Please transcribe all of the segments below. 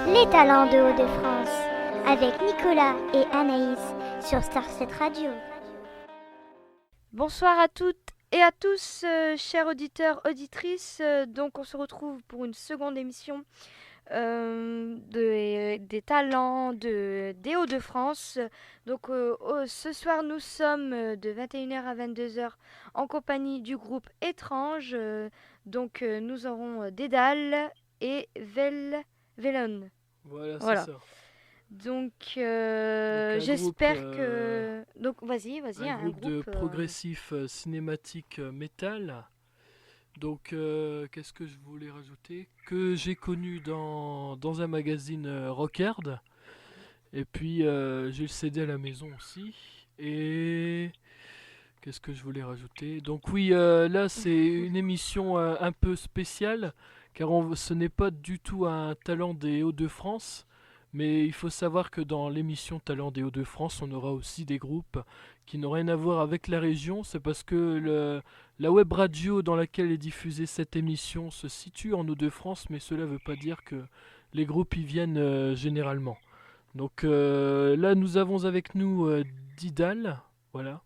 Les talents de Hauts-de-France avec Nicolas et Anaïs sur Star 7 Radio. Bonsoir à toutes et à tous, chers auditeurs, auditrices. Donc on se retrouve pour une seconde émission des talents des Hauts-de-France. Donc ce soir nous sommes de 21h à 22h en compagnie du groupe Étrange. Nous aurons Dédale et Vélone. Voilà, c'est Voilà. ça. Donc, un j'espère groupe, que... Donc vas-y, un groupe de progressif cinématique metal. Donc, qu'est-ce que je voulais rajouter? Que j'ai connu dans un magazine Rockerd. Et puis, j'ai le CD à la maison aussi. Et qu'est-ce que je voulais rajouter? Donc oui, là, c'est une émission un peu spéciale, car ce n'est pas du tout un talent des Hauts-de-France. Mais il faut savoir que dans l'émission Talent des Hauts-de-France, on aura aussi des groupes qui n'ont rien à voir avec la région. C'est parce que la web radio dans laquelle est diffusée cette émission se situe en Hauts-de-France, mais cela ne veut pas dire que les groupes y viennent généralement. Donc là, nous avons avec nous Didal. Voilà,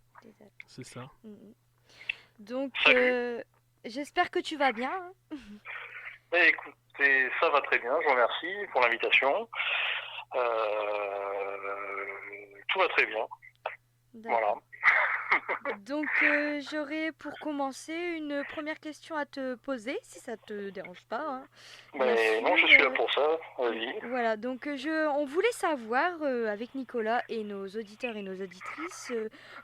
c'est ça. Donc, Salut. j'espère que tu vas bien. Écoutez, ça va très bien, je vous remercie pour l'invitation. Tout va très bien. Voilà. Donc, j'aurais pour commencer une première question à te poser, si ça te dérange pas. Hein. Mais non, je suis là pour ça, vas-y. Voilà, donc on voulait savoir, avec Nicolas et nos auditeurs et nos auditrices,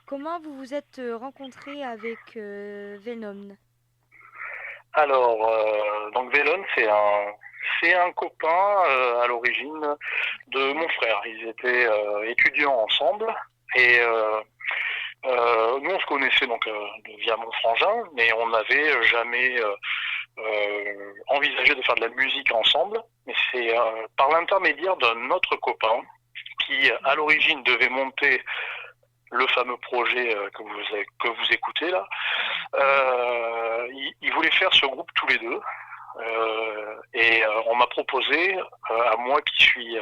comment vous vous êtes rencontrés avec Venom. Alors, donc Vélon, c'est un copain à l'origine de mon frère. Ils étaient étudiants ensemble et nous on se connaissait donc via mon frangin, mais on n'avait jamais envisagé de faire de la musique ensemble. Mais c'est par l'intermédiaire d'un autre copain qui à l'origine devait monter le fameux projet que vous écoutez là. Ils voulaient faire ce groupe tous les deux. On m'a proposé, à moi qui suis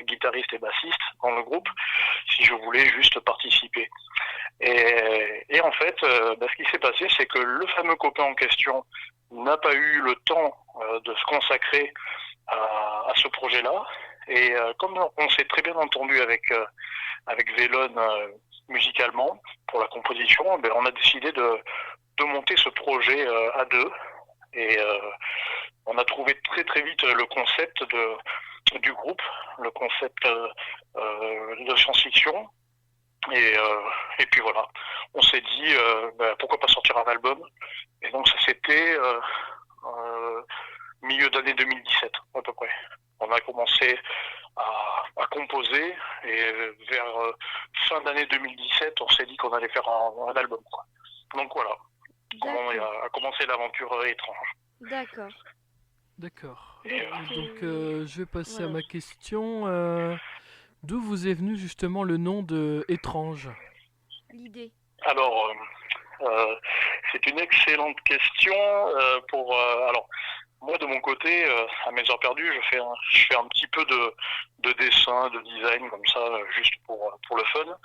guitariste et bassiste dans le groupe, si je voulais juste participer. Et en fait, ce qui s'est passé, c'est que le fameux copain en question n'a pas eu le temps de se consacrer à ce projet-là. Et comme on s'est très bien entendu avec Vélon musicalement pour la composition, on a décidé de monter ce projet à deux. Et on a trouvé très très vite le concept du groupe, le concept de science-fiction. Et puis voilà, on s'est dit pourquoi pas sortir un album. Et donc ça c'était milieu d'année 2017 à peu près. On a commencé à composer et vers fin d'année 2017 on s'est dit qu'on allait faire un album, quoi. Donc voilà comment a commencé l'aventure étrange. D'accord. Donc je vais passer à ma question. D'où vous est venu justement le nom de Étrange? L'idée. Alors, c'est une excellente question. Alors, moi de mon côté, à mes heures perdues, je fais un petit peu de dessin, de design comme ça, juste pour le fun.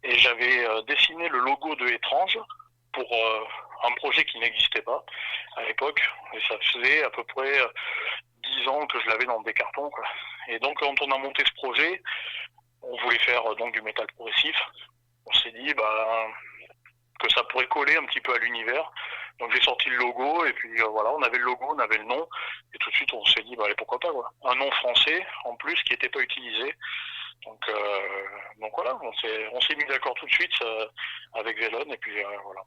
Et j'avais dessiné le logo de Étrange pour un projet qui n'existait pas à l'époque. Et ça faisait à peu près 10 ans que je l'avais dans des cartons, quoi. Et donc quand on a monté ce projet, on voulait faire donc du métal progressif. On s'est dit que ça pourrait coller un petit peu à l'univers. Donc j'ai sorti le logo et puis voilà, on avait le logo, on avait le nom et tout de suite on s'est dit allez, pourquoi pas, quoi. Un nom français en plus qui n'était pas utilisé. Donc voilà, on s'est mis d'accord tout de suite avec Vélon et puis voilà.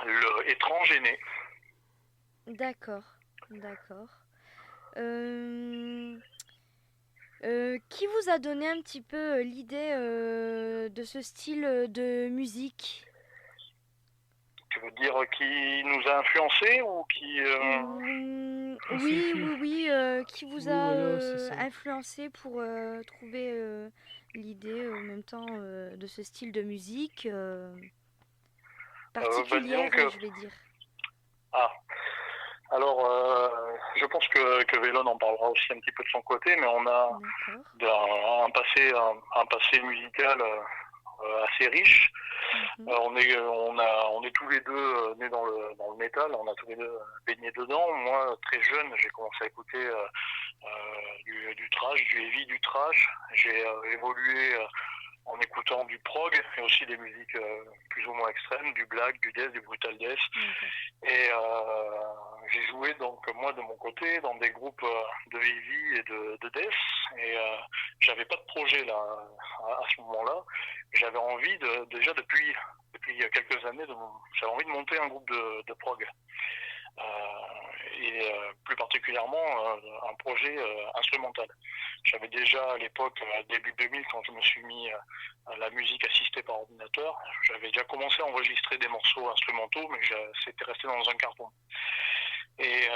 Le Étrange est né. D'accord. Qui vous a donné un petit peu l'idée de ce style de musique? Tu veux dire qui nous a influencés ou qui... Oui, qui vous a voilà, influencé pour trouver l'idée en même temps de ce style de musique particulière, je vais dire. Alors, je pense que Vélon en parlera aussi un petit peu de son côté, mais on a D'accord. un passé musical assez riche. Mhm. On est tous les deux nés dans le métal, on a tous les deux baigné dedans. Moi, très jeune, j'ai commencé à écouter du thrash, du heavy, du thrash. J'ai évolué en écoutant du prog et aussi des musiques plus ou moins extrêmes, du black, du death, du brutal death. D'accord. Et j'ai joué donc moi de mon côté dans des groupes de heavy et de death. Et j'avais pas de projet là à ce moment-là. J'avais envie déjà depuis quelques années j'avais envie de monter un groupe de prog. Et plus particulièrement un projet instrumental. J'avais déjà à l'époque, début 2000, quand je me suis mis à la musique assistée par ordinateur, j'avais déjà commencé à enregistrer des morceaux instrumentaux, mais c'était resté dans un carton. Et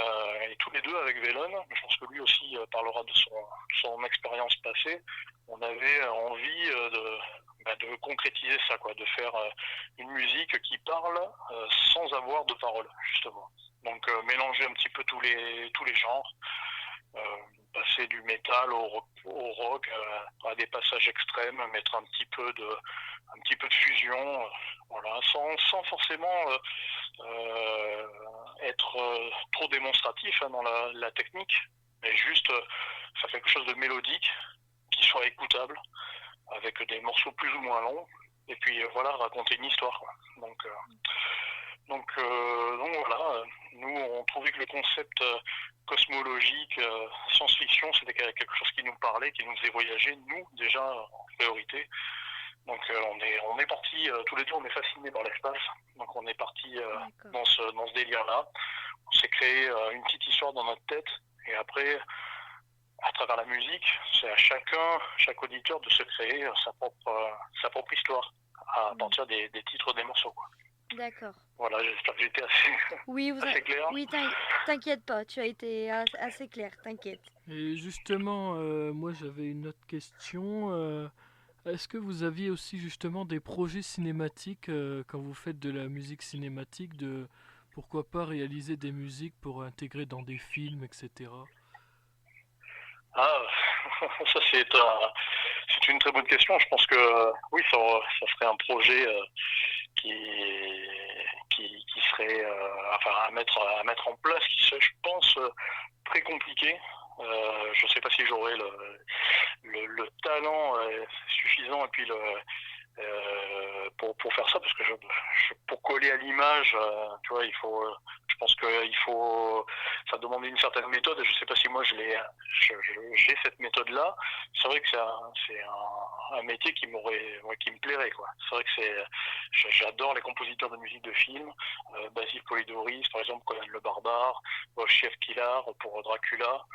tous les deux avec Vélon, je pense que lui aussi parlera de son expérience passée, on avait envie de concrétiser ça, quoi, de faire une musique qui parle sans avoir de paroles, justement. Donc mélanger un petit peu tous les genres, passer du métal au rock, à des passages extrêmes, mettre un petit peu de fusion, voilà, sans forcément être trop démonstratif dans la technique, mais juste faire quelque chose de mélodique, qui soit écoutable, avec des morceaux plus ou moins longs, et puis voilà, raconter une histoire, quoi. Donc voilà, nous on trouvait que le concept cosmologique, science-fiction, c'était quelque chose qui nous parlait, qui nous faisait voyager, nous déjà en priorité. Donc on est parti tous les deux, on est fascinés par l'espace, donc on est parti dans ce délire-là. On s'est créé une petite histoire dans notre tête, et après, à travers la musique, c'est à chaque auditeur de se créer sa propre histoire à partir des titres des morceaux, quoi. D'accord. Voilà, j'espère que j'étais assez clair. Oui, t'inquiète pas, tu as été assez clair, t'inquiète. Et justement, moi j'avais une autre question. Est-ce que vous aviez aussi justement des projets cinématiques quand vous faites de la musique cinématique, de pourquoi pas réaliser des musiques pour intégrer dans des films, etc. Ah, ça c'est une très bonne question. Je pense que oui, ça serait un projet qui serait à mettre en place, qui serait, je pense, très compliqué. Je ne sais pas si j'aurais le talent suffisant et puis pour faire ça, parce que pour coller à l'image, tu vois, je pense ça demande une certaine méthode, et je sais pas si moi j'ai cette méthode-là. C'est vrai que c'est un métier qui me plairait, quoi. C'est vrai que j'adore les compositeurs de musique de film, Basil Polidoris, par exemple, Conan le Barbare, Chef Killard pour Dracula,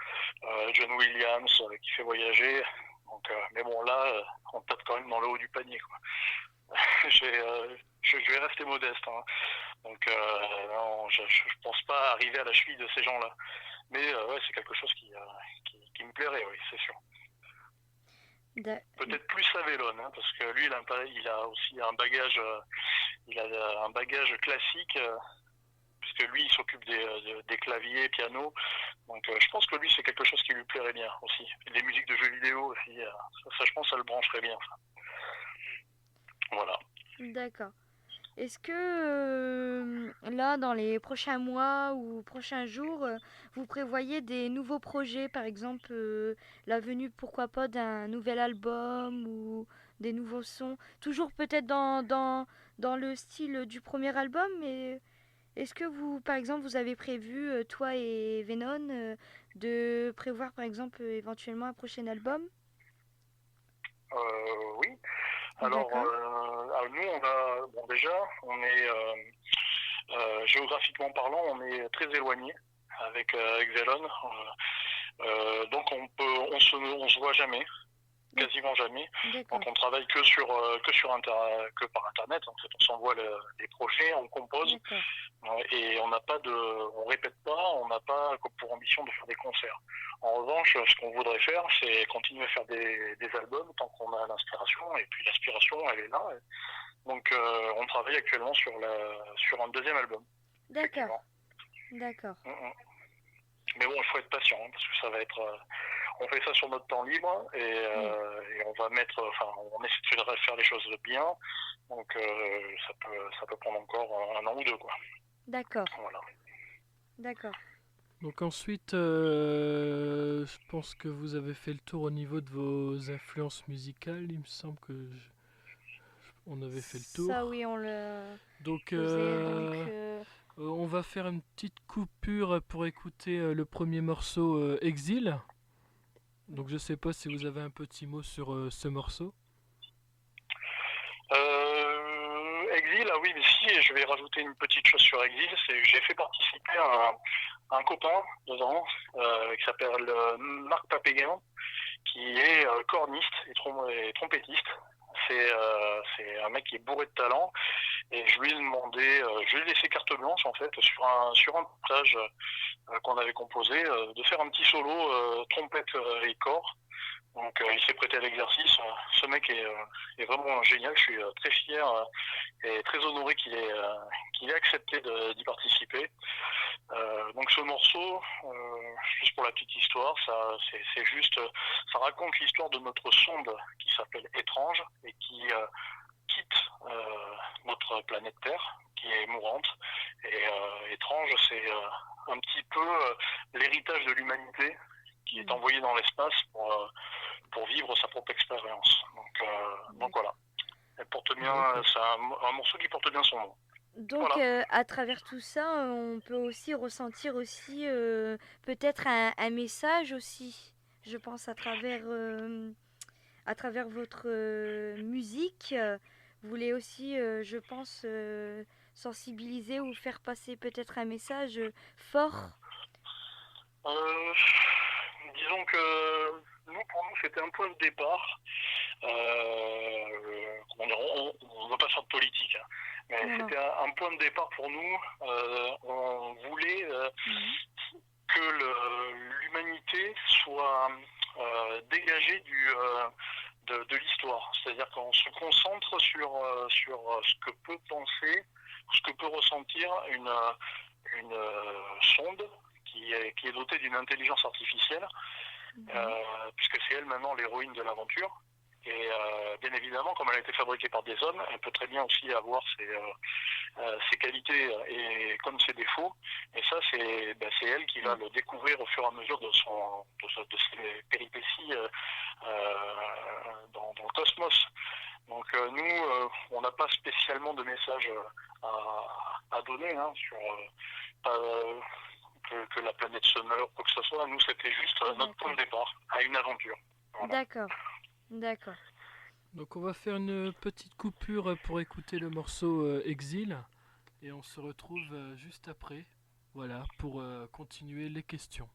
John Williams qui fait voyager. Donc, mais bon, là, on tape quand même dans le haut du panier, quoi. Je vais rester modeste, hein. Donc, non, je pense pas arriver à la cheville de ces gens-là. Mais ouais, c'est quelque chose qui me plairait, oui, c'est sûr. Peut-être plus à Vélon, hein, parce que lui, il a aussi un bagage classique. Puisque lui, il s'occupe des claviers, piano. Donc, je pense que lui, c'est quelque chose qui lui plairait bien aussi. Et les musiques de jeux vidéo aussi, ça, je pense, ça le brancherait bien. Ça. Voilà. D'accord. Est-ce que là, dans les prochains mois ou prochains jours, vous prévoyez des nouveaux projets, par exemple la venue, pourquoi pas, d'un nouvel album ou des nouveaux sons, toujours peut-être dans le style du premier album, mais est-ce que vous, par exemple, vous avez prévu, toi et Venom, de prévoir, par exemple, éventuellement un prochain album? Oui. Alors, nous, déjà, on est, géographiquement parlant, on est très éloigné avec Vélon. Donc, on se voit jamais. Quasiment jamais. Donc on travaille que par internet. En fait, on s'envoie les projets, on compose et on répète pas, on n'a pas pour ambition de faire des concerts. En revanche, ce qu'on voudrait faire, c'est continuer à faire des albums tant qu'on a l'inspiration, et puis l'inspiration, elle est là. Donc on travaille actuellement sur un deuxième album. D'accord. D'accord. Mais bon, il faut être patient, hein, parce que ça va être... on fait ça sur notre temps libre et on va mettre... Enfin, on essaie de faire les choses bien. Donc ça peut prendre encore un an ou deux, quoi. D'accord, Voilà. d'accord. Donc ensuite, je pense que vous avez fait le tour au niveau de vos influences musicales. Il me semble que on avait fait le tour. Ça, oui, on le Donc, faisait. on va faire une petite coupure pour écouter le premier morceau, Exil. Donc je sais pas si vous avez un petit mot sur ce morceau. Exil, ah oui, mais si, je vais rajouter une petite chose sur Exil, c'est que j'ai fait participer un copain dedans, qui s'appelle Marc Papéguin, qui est corniste et trompettiste. C'est un mec qui est bourré de talent, et je lui ai demandé, je lui ai laissé carte blanche en fait sur un montage qu'on avait composé, de faire un petit solo trompette et corps. Donc il s'est prêté à l'exercice. Ce mec est vraiment génial. Je suis très fier et très honoré qu'il ait accepté d'y participer. Donc ce morceau, juste pour la petite histoire, c'est juste, ça raconte l'histoire de notre sonde qui s'appelle Étrange et qui quitte notre planète Terre, qui est mourante. Et Étrange, c'est un petit peu l'héritage de l'humanité qui est envoyé dans l'espace pour vivre sa propre expérience. Donc voilà. Elle porte bien, c'est un morceau qui porte bien son nom. Donc, Voilà. à travers tout ça, on peut aussi ressentir aussi peut-être un message aussi. Je pense à travers votre musique. Vous voulez aussi, je pense, sensibiliser ou faire passer peut-être un message fort. Disons que pour nous, c'était un point de départ. Comment dire, on ne va pas faire de politique, hein, mais c'était un point de départ pour nous. On voulait que l'humanité soit dégagée de l'histoire. C'est-à-dire qu'on se concentre sur ce que peut penser, ce que peut ressentir une sonde qui est dotée d'une intelligence artificielle, puisque c'est elle maintenant l'héroïne de l'aventure. Et bien évidemment, comme elle a été fabriquée par des hommes, elle peut très bien aussi avoir ses qualités et comme ses défauts. Et ça, c'est elle qui va le découvrir au fur et à mesure de ses péripéties dans le cosmos. Donc nous, on n'a pas spécialement de message à donner sur que la planète se meure, quoi que ce soit. Nous, c'était juste notre point de départ à une aventure. Voilà. D'accord. Donc on va faire une petite coupure pour écouter le morceau Exil et on se retrouve juste après, voilà, pour continuer les questions.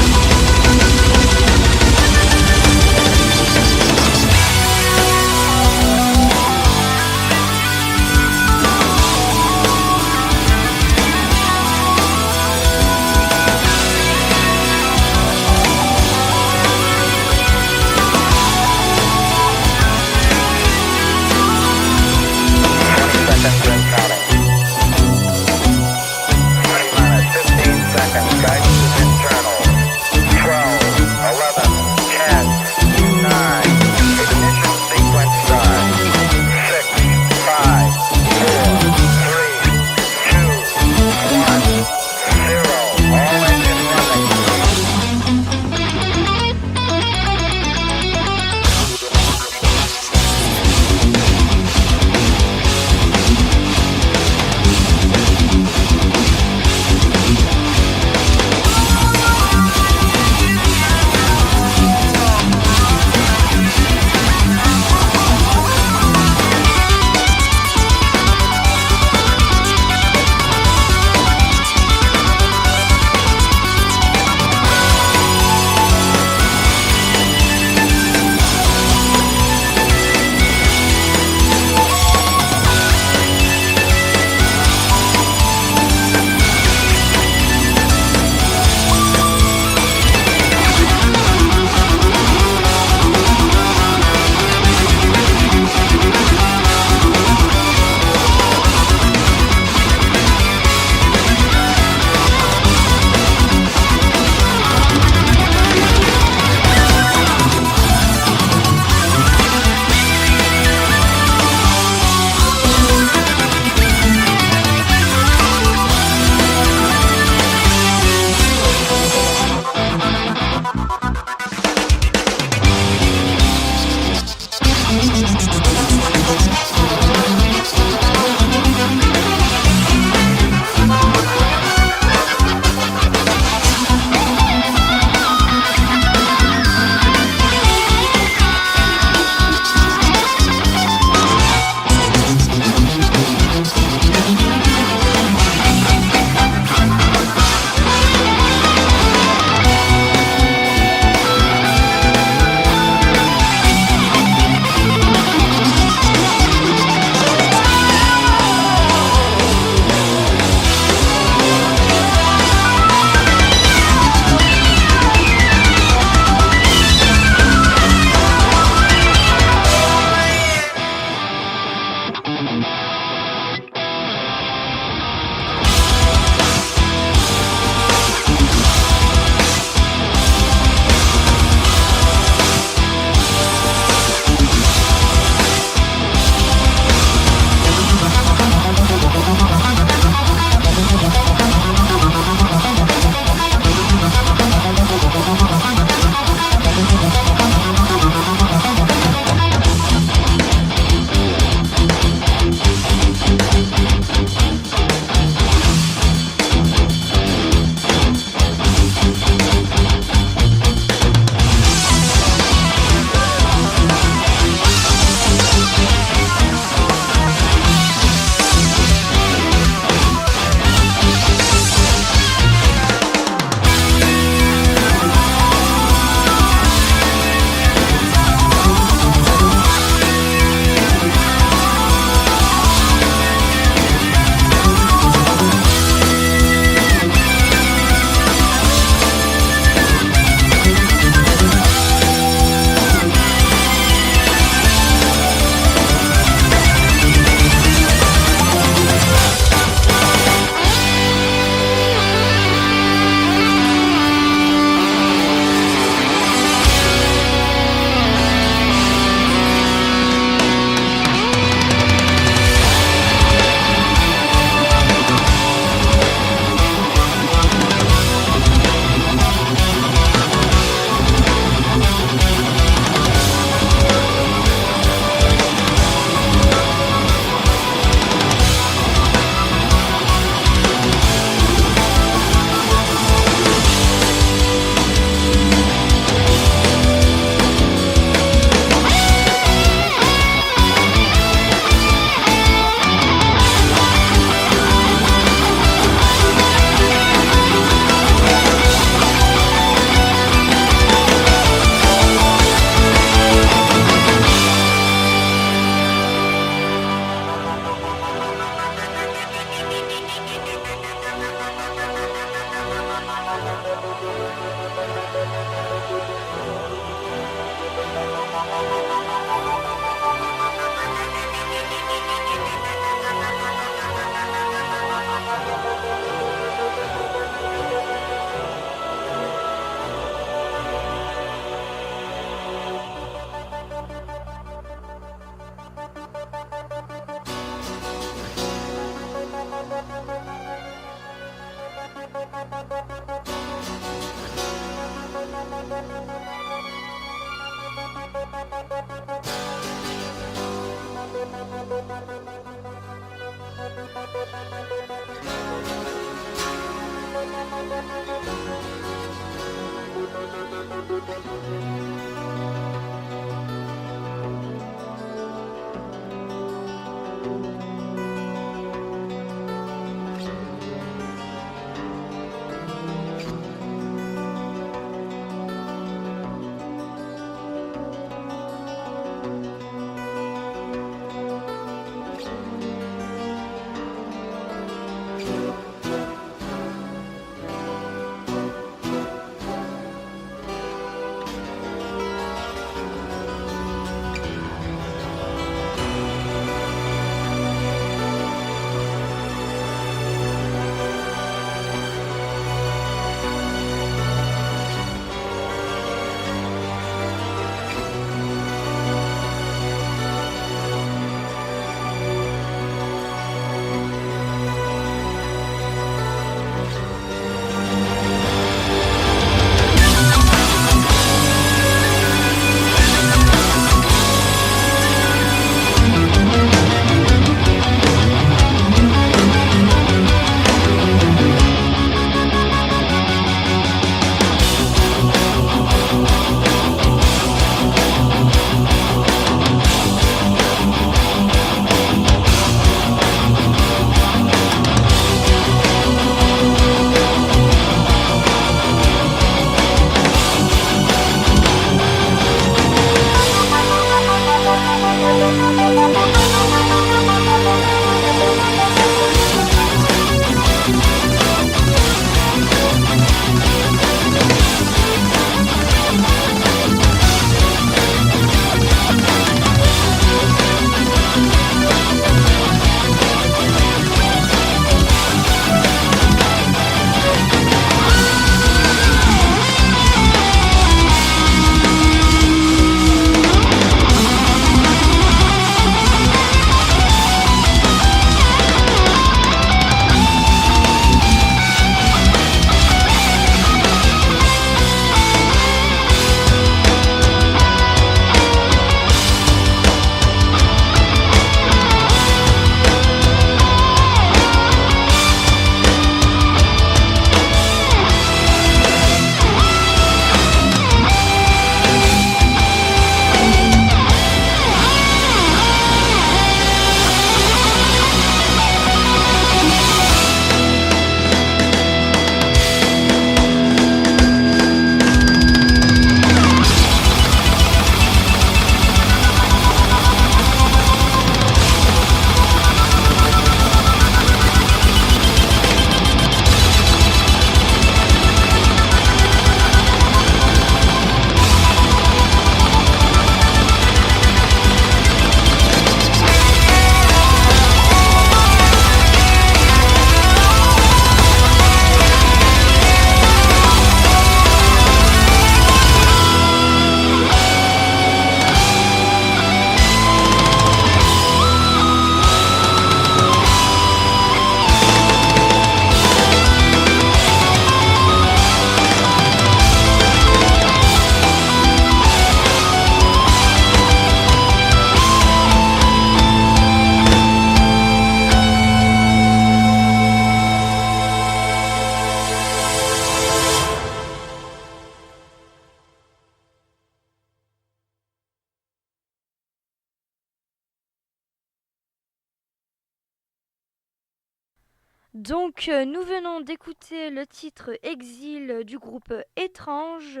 Donc, nous venons d'écouter le titre Exil du groupe Étrange,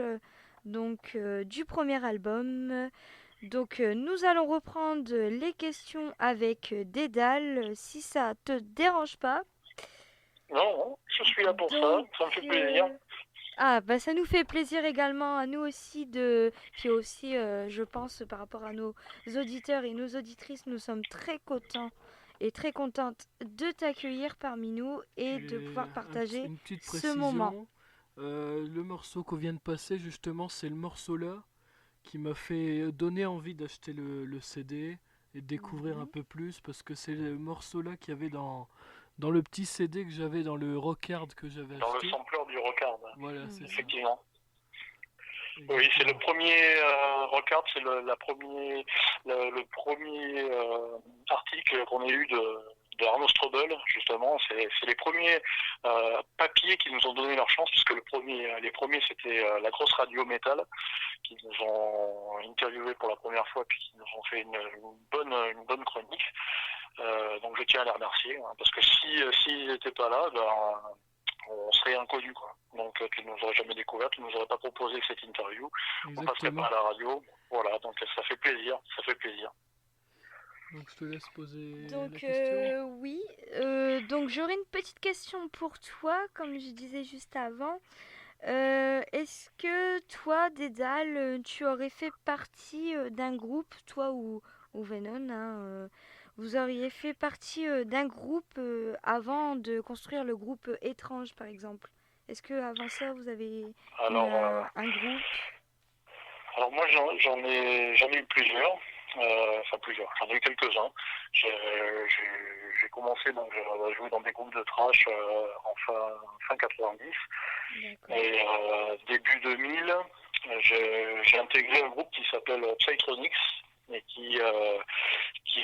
du premier album. Donc, nous allons reprendre les questions avec Dédale, si ça te dérange pas. Non, je suis là pour ça me fait plaisir. Ça nous fait plaisir également à nous aussi puis aussi, je pense, par rapport à nos auditeurs et nos auditrices, nous sommes très contents et très contente de t'accueillir parmi nous et de pouvoir partager une petite ce précision, moment. Le morceau qu'on vient de passer, justement, c'est le morceau là qui m'a fait donner envie d'acheter le CD et de découvrir un peu plus, parce que c'est le morceau là qu'il y avait dans le petit CD que j'avais dans le Rockard que j'avais acheté. Dans le sampler du Rockard. Voilà, c'est effectivement. Ça. Oui, c'est le premier Rockard, c'est le premier article qu'on ait eu de Arnaud Strobel, justement. C'est les premiers papiers qui nous ont donné leur chance, puisque les premiers c'était la grosse radio métal, qui nous ont interviewés pour la première fois, puis qui nous ont fait une bonne chronique. Donc je tiens à les remercier, hein, parce que s'ils n'étaient pas là, on serait inconnus, quoi. Donc tu ne nous aurais jamais découvert, tu ne nous aurais pas proposé cette interview, on passerait pas à la radio. Voilà, donc ça fait plaisir. Donc je te laisse poser Donc la question. oui, donc j'aurais une petite question pour toi, comme je disais juste avant. Est-ce que toi, Dédale, tu aurais fait partie d'un groupe, toi ou Venom, hein, vous auriez fait partie d'un groupe avant de construire le groupe Étrange, par exemple? Est-ce que avant ça, vous avez eu un groupe? Alors moi j'en ai eu plusieurs, j'en ai eu quelques-uns. J'ai commencé donc à jouer dans des groupes de thrash en fin 90. D'accord. Et début 2000, j'ai intégré un groupe qui s'appelle Psytronics et qui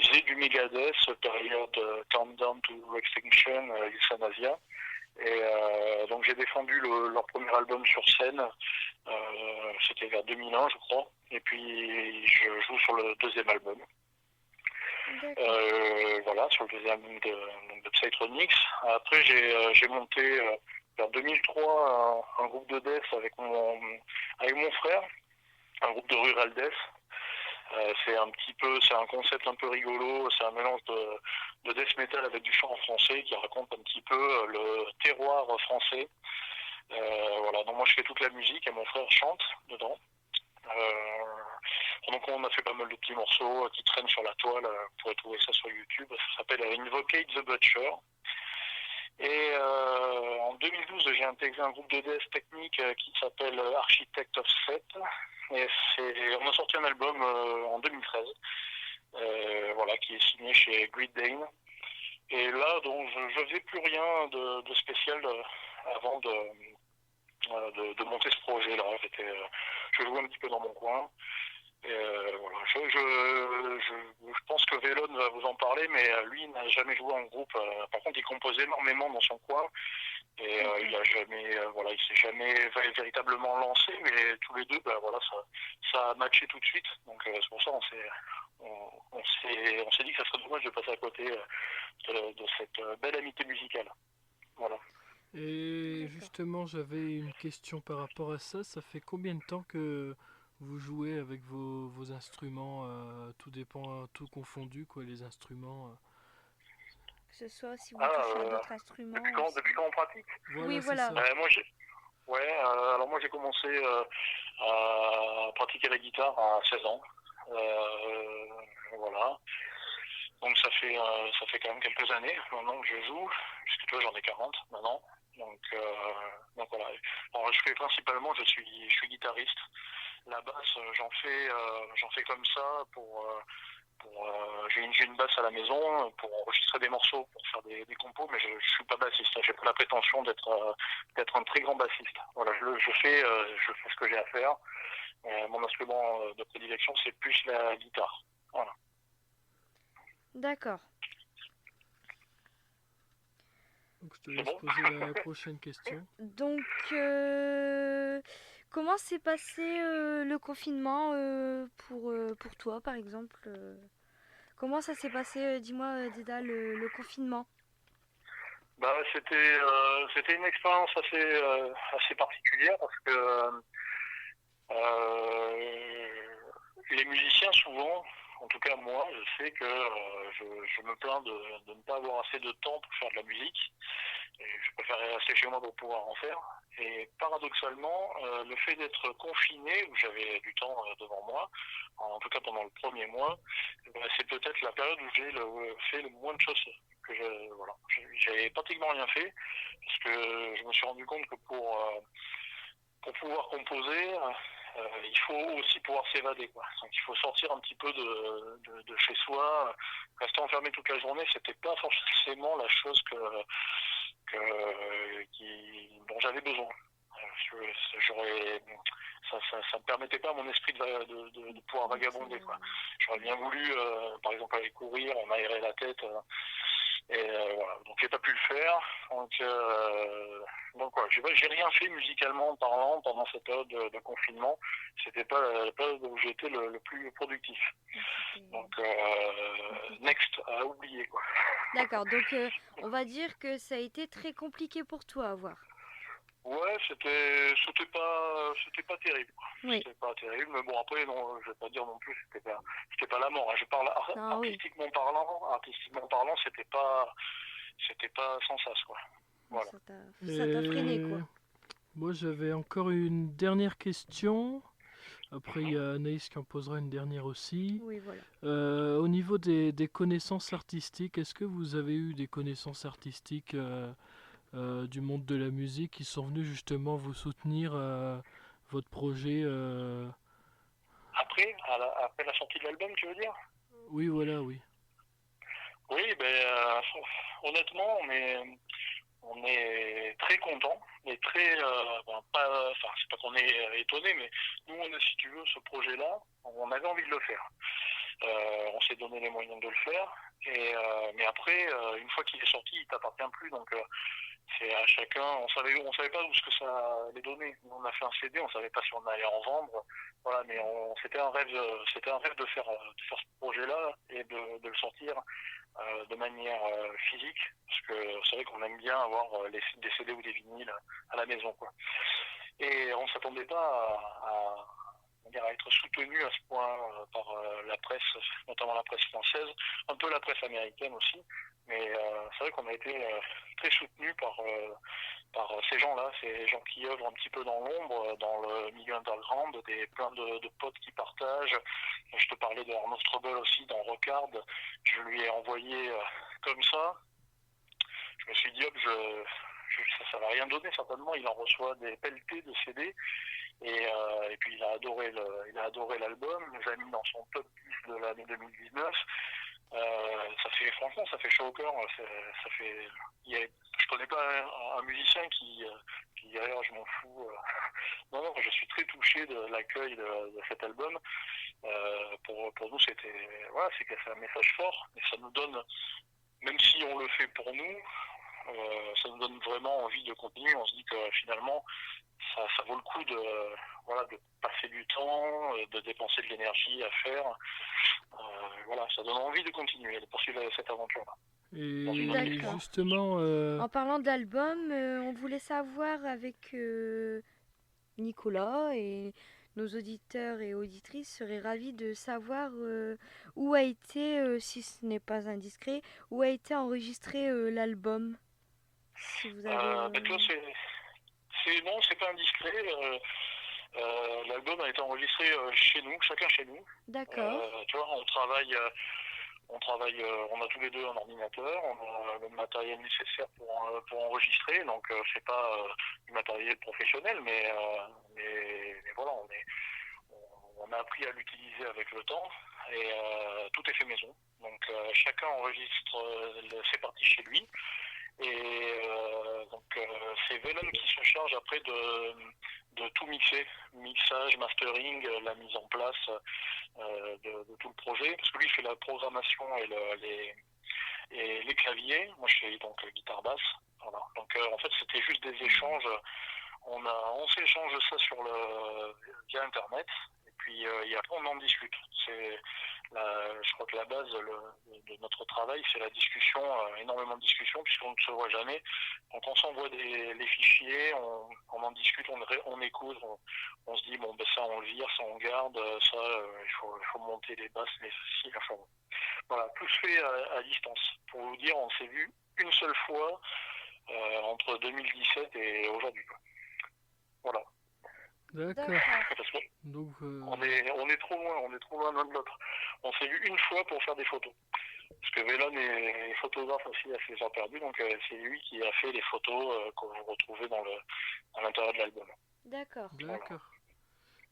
faisait du Megadeth, période Countdown to Extinction, Euthanasia. Et donc j'ai défendu leur premier album sur scène, c'était vers 2001 je crois, et puis je joue sur le deuxième album. Voilà, sur le deuxième album de Psytronics. Après j'ai monté vers 2003 un groupe de death avec mon frère, un groupe de rural death. C'est un concept un peu rigolo, c'est un mélange de death metal avec du chant en français qui raconte un petit peu le terroir français. Voilà, donc moi je fais toute la musique et mon frère chante dedans. Donc on a fait pas mal de petits morceaux qui traînent sur la toile, vous pourrez trouver ça sur YouTube, ça s'appelle Invocate the Butcher. Et en 2012 j'ai intégré un groupe de death technique qui s'appelle Architect of Set. Et on a sorti un album en 2013, voilà, qui est signé chez Great Dane. Et là, donc, je faisais plus rien de spécial avant de monter ce projet-là. Je jouais un petit peu dans mon coin. Voilà. Je pense que Vélon va vous en parler, mais lui, il n'a jamais joué en groupe. Par contre, il compose énormément dans son coin. Et il s'est jamais véritablement lancé, mais tous les deux, voilà, ça a matché tout de suite. Donc c'est pour ça on s'est dit que ça serait dommage de passer à côté de cette belle amitié musicale. Voilà. Et justement, j'avais une question par rapport à ça. Ça fait combien de temps que vous jouez avec vos instruments, tout dépend, tout confondu, quoi, les instruments Que ce soit si vous touchez à d'autres instruments. Depuis quand on pratique? Oui, voilà. Alors moi j'ai commencé à pratiquer la guitare à 16 ans. Voilà. Donc ça fait quand même quelques années maintenant que je joue, puisque tu vois j'en ai 40 maintenant. Donc voilà. Alors je suis guitariste. La basse j'en fais comme ça j'ai une basse à la maison pour enregistrer des morceaux, pour faire des compos, mais je suis pas bassiste. J'ai pas la prétention d'être un très grand bassiste. Voilà, je fais ce que j'ai à faire. Mon instrument de prédilection c'est plus la guitare. Voilà. D'accord. Donc je te laisse poser la prochaine question. Donc, comment s'est passé le confinement pour toi, par exemple Comment ça s'est passé, dis-moi, Dédale, le confinement? C'était une expérience assez particulière parce que les musiciens souvent, en tout cas moi, je sais que je me plains de ne pas avoir assez de temps pour faire de la musique. Et je préférais rester chez moi pour pouvoir en faire. Et paradoxalement, le fait d'être confiné, où j'avais du temps devant moi, en tout cas pendant le premier mois, c'est peut-être la période où j'ai fait le moins de choses que j'ai pratiquement rien fait, parce que je me suis rendu compte que pour pouvoir composer, il faut aussi pouvoir s'évader, quoi. Donc il faut sortir un petit peu de chez soi. Rester enfermé toute la journée, c'était pas forcément la chose dont j'avais besoin. Ça me permettait pas à mon esprit de pouvoir vagabonder, quoi. J'aurais bien voulu, par exemple, aller courir, m'aérer la tête, Et voilà, donc j'ai pas pu le faire. Donc voilà, j'ai rien fait musicalement parlant pendant cette période de confinement. C'était pas la période où j'étais le plus productif. Donc next, à oublier quoi. D'accord, donc on va dire que ça a été très compliqué pour toi à voir. Ouais, c'était pas terrible. Oui. C'était pas terrible, mais bon après non, je vais pas dire non plus c'était pas la mort. Hein. Je parle Ah oui. artistiquement parlant, c'était pas sans sas quoi. Voilà. Ça t'a freiné quoi. Moi j'avais encore une dernière question. Après il y a Anaïs qui en posera une dernière aussi. Oui, voilà. Au niveau des connaissances artistiques, est-ce que vous avez eu des connaissances artistiques du monde de la musique qui sont venus justement vous soutenir votre projet Après la sortie de l'album, tu veux dire? Oui, voilà, oui. Oui, honnêtement, on est très content et très c'est pas qu'on est étonné, mais nous on a, si tu veux, ce projet-là, on avait envie de le faire. On s'est donné les moyens de le faire, mais après, une fois qu'il est sorti, il t'appartient plus, donc c'est à chacun. On savait pas où ce que ça allait donner. Nous, on a fait un CD, on savait pas si on allait en vendre, voilà, mais c'était un rêve de faire ce projet-là et de le sortir de manière physique, parce que c'est vrai qu'on aime bien avoir des CD ou des vinyles à la maison, quoi. Et on s'attendait pas à être soutenu à ce point par la presse, notamment la presse française, un peu la presse américaine aussi, mais c'est vrai qu'on a été très soutenu par ces gens-là, ces gens qui œuvrent un petit peu dans l'ombre, dans le milieu underground, plein de potes qui partagent. Je te parlais de Arnaud Strobel aussi dans Rockard, je lui ai envoyé comme ça. Je me suis dit, hop, ça va rien donner certainement, il en reçoit des pelletés de CD. Et puis il a adoré l'album, il nous a mis dans son top 10 de l'année 2019. Franchement, ça fait chaud au cœur. Je connais pas un musicien qui d'ailleurs je m'en fous. Non, je suis très touché de l'accueil de cet album. Pour nous, c'est que c'est un message fort, et ça nous donne, même si on le fait pour nous, ça nous donne vraiment envie de continuer. On se dit que finalement, ça vaut le coup de passer du temps, de dépenser de l'énergie à faire. Ça donne envie de continuer, de poursuivre cette aventure-là. Et justement... En parlant de l'album, on voulait savoir avec Nicolas, et nos auditeurs et auditrices seraient ravis de savoir où a été, si ce n'est pas indiscret, où a été enregistré l'album. Si vous avez... tu vois, non, c'est pas indiscret. L'album a été enregistré chez nous, chacun chez nous. D'accord. Tu vois, on a tous les deux un ordinateur, on a le matériel nécessaire pour enregistrer, donc c'est pas du matériel professionnel, mais voilà, on a appris à l'utiliser avec le temps, et tout est fait maison. Donc chacun enregistre ses parties chez lui. Et c'est Venom qui se charge après de tout mixer, mixage, mastering, la mise en place de tout le projet, parce que lui il fait la programmation et les claviers, moi je fais donc guitare basse, voilà. Donc en fait c'était juste des échanges, on s'échange ça via internet, et puis après on en discute. Je crois que la base de notre travail, c'est la discussion, énormément de discussions, puisqu'on ne se voit jamais. Donc on s'envoie les fichiers, on en discute, on écoute, on se dit, bon, ça on le vire, ça on garde, ça il faut monter les basses, les ceci, enfin bon. Voilà, tout se fait à distance. Pour vous dire, on s'est vu une seule fois entre 2017 et aujourd'hui. Voilà. D'accord. Donc, on est trop loin l'un de l'autre. On s'est vu une fois pour faire des photos. Parce que Vélon est photographe aussi à ses heures perdues, donc c'est lui qui a fait les photos que vous retrouvez à l'intérieur de l'album. D'accord. Voilà.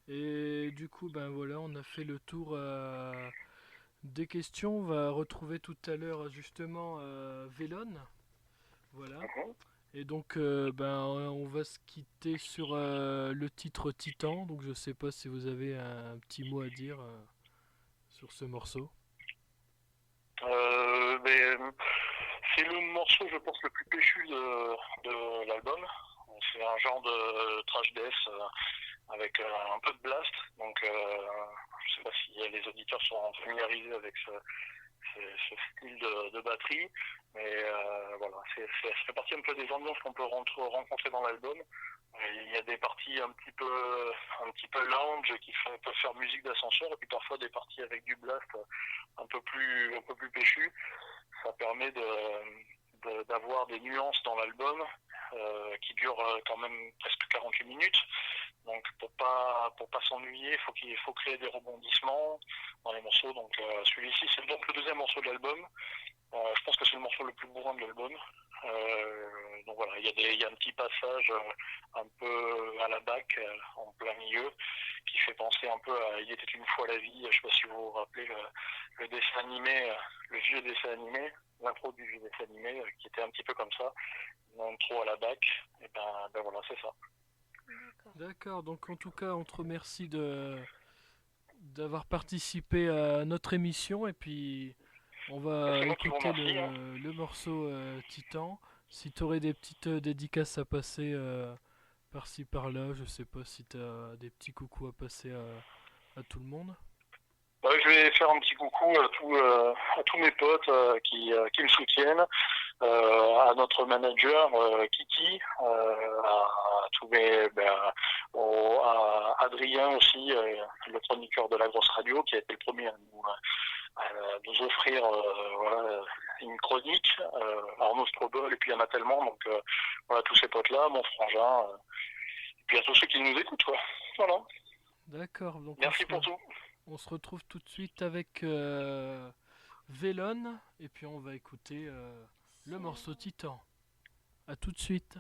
Et du coup, on a fait le tour des questions. On va retrouver tout à l'heure justement Vélon. Voilà. Et donc, on va se quitter sur le titre Titan. Donc, je sais pas si vous avez un petit mot à dire sur ce morceau. C'est le morceau, je pense, le plus péchu de l'album. C'est un genre de trash death avec un peu de blast. Donc, je sais pas si les auditeurs sont familiarisés avec ce style de batterie. Mais voilà, ça fait partie un peu des ambiances qu'on peut rencontrer dans l'album. Il y a des parties un petit peu lounge qui peuvent faire musique d'ascenseur, et puis parfois des parties avec du blast un peu plus péchu. Ça permet d'avoir des nuances dans l'album qui durent quand même presque 48 minutes. Donc pour pas s'ennuyer, il faut créer des rebondissements dans les morceaux. Donc celui-ci, c'est donc le deuxième morceau de l'album. Je pense que c'est le morceau le plus bourrin de l'album. Donc voilà, il y a un petit passage un peu à la bac en plein milieu qui fait penser un peu à Il était une fois la vie. Je sais pas si vous vous rappelez le dessin animé, le vieux dessin animé, l'intro du vieux dessin animé qui était un petit peu comme ça, une intro à la bac. Et ben voilà, c'est ça. D'accord, donc en tout cas, on te remercie d'avoir participé à notre émission, et puis on va écouter le morceau Titan. Si tu aurais des petites dédicaces à passer par-ci par-là, je sais pas si tu as des petits coucous à passer à tout le monde. Je vais faire un petit coucou à tous mes potes qui me soutiennent, à notre manager Kiki, à tous à Adrien aussi, le chroniqueur de la grosse radio, qui a été le premier à nous offrir une chronique, Arnaud Strobel, et puis il y en a tellement, donc voilà, tous ces potes-là, mon frangin, et puis à tous ceux qui nous écoutent, quoi. Voilà. D'accord. Donc merci pour tout. On se retrouve tout de suite avec Vélone, et puis on va écouter le morceau Titan. À tout de suite.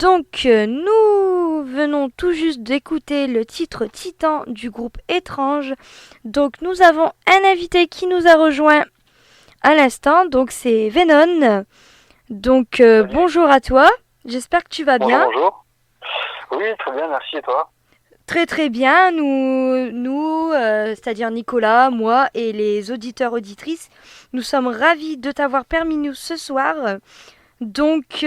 Donc, nous venons tout juste d'écouter le titre Titan du groupe Étrange. Donc, nous avons un invité qui nous a rejoint à l'instant. Donc, c'est Venon. Donc, bonjour à toi. J'espère que tu vas bien. Bonjour. Oui, très bien, merci. Et toi? Très très bien. Nous c'est-à-dire Nicolas, moi et les auditeurs auditrices, nous sommes ravis de t'avoir parmi nous ce soir. Donc,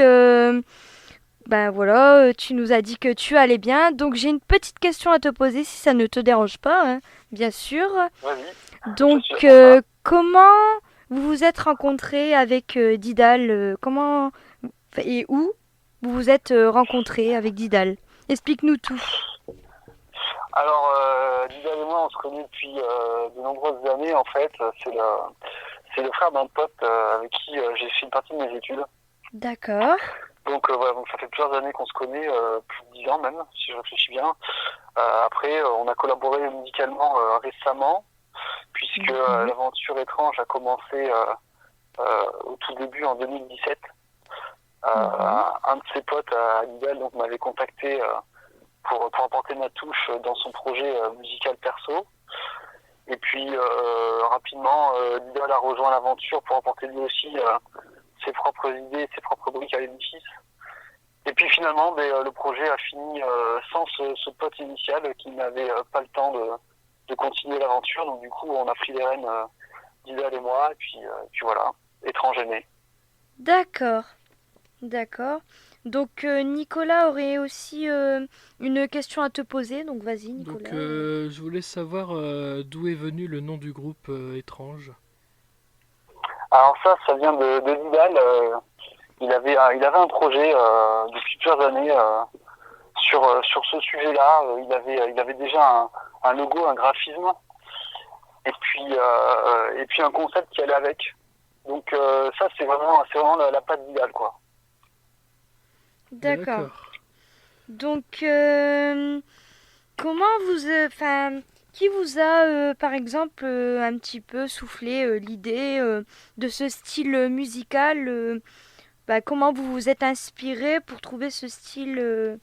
ben voilà, tu nous as dit que tu allais bien. Donc, j'ai une petite question à te poser si ça ne te dérange pas, hein, bien sûr. Vas-y. Donc, comment vous vous êtes rencontrés avec Didal comment et où vous vous êtes rencontrés avec Didal? Explique-nous tout. Alors, Didal et moi, on se connaît depuis de nombreuses années, en fait. C'est le frère d'un pote avec qui j'ai fait une partie de mes études. D'accord. Donc, voilà, donc ça fait plusieurs années qu'on se connaît, plus de 10 ans même, si je réfléchis bien. Après, on a collaboré musicalement récemment, puisque l'aventure étrange a commencé au tout début en 2017. Un de ses potes à Didal donc m'avait contacté pour apporter ma touche dans son projet musical perso. Et puis rapidement, Didal a rejoint l'aventure pour apporter lui aussi ses propres idées, ses propres briques à l'édifice. Et puis finalement, le projet a fini sans ce pote initial qui n'avait pas le temps de continuer l'aventure. Donc du coup, on a pris les rênes, Didal et moi, et puis voilà, Étrange est né. D'accord. D'accord. Donc Nicolas aurait aussi une question à te poser. Donc vas-y Nicolas. Donc je voulais savoir d'où est venu le nom du groupe Étrange. Alors ça vient de Didal. Il avait un projet depuis plusieurs années sur ce sujet-là. Il avait déjà un logo, un graphisme, et puis un concept qui allait avec. Donc ça c'est vraiment la patte Didal, quoi. D'accord. Donc comment qui vous a par exemple un petit peu soufflé l'idée de ce style musical comment vous vous êtes inspiré pour trouver ce style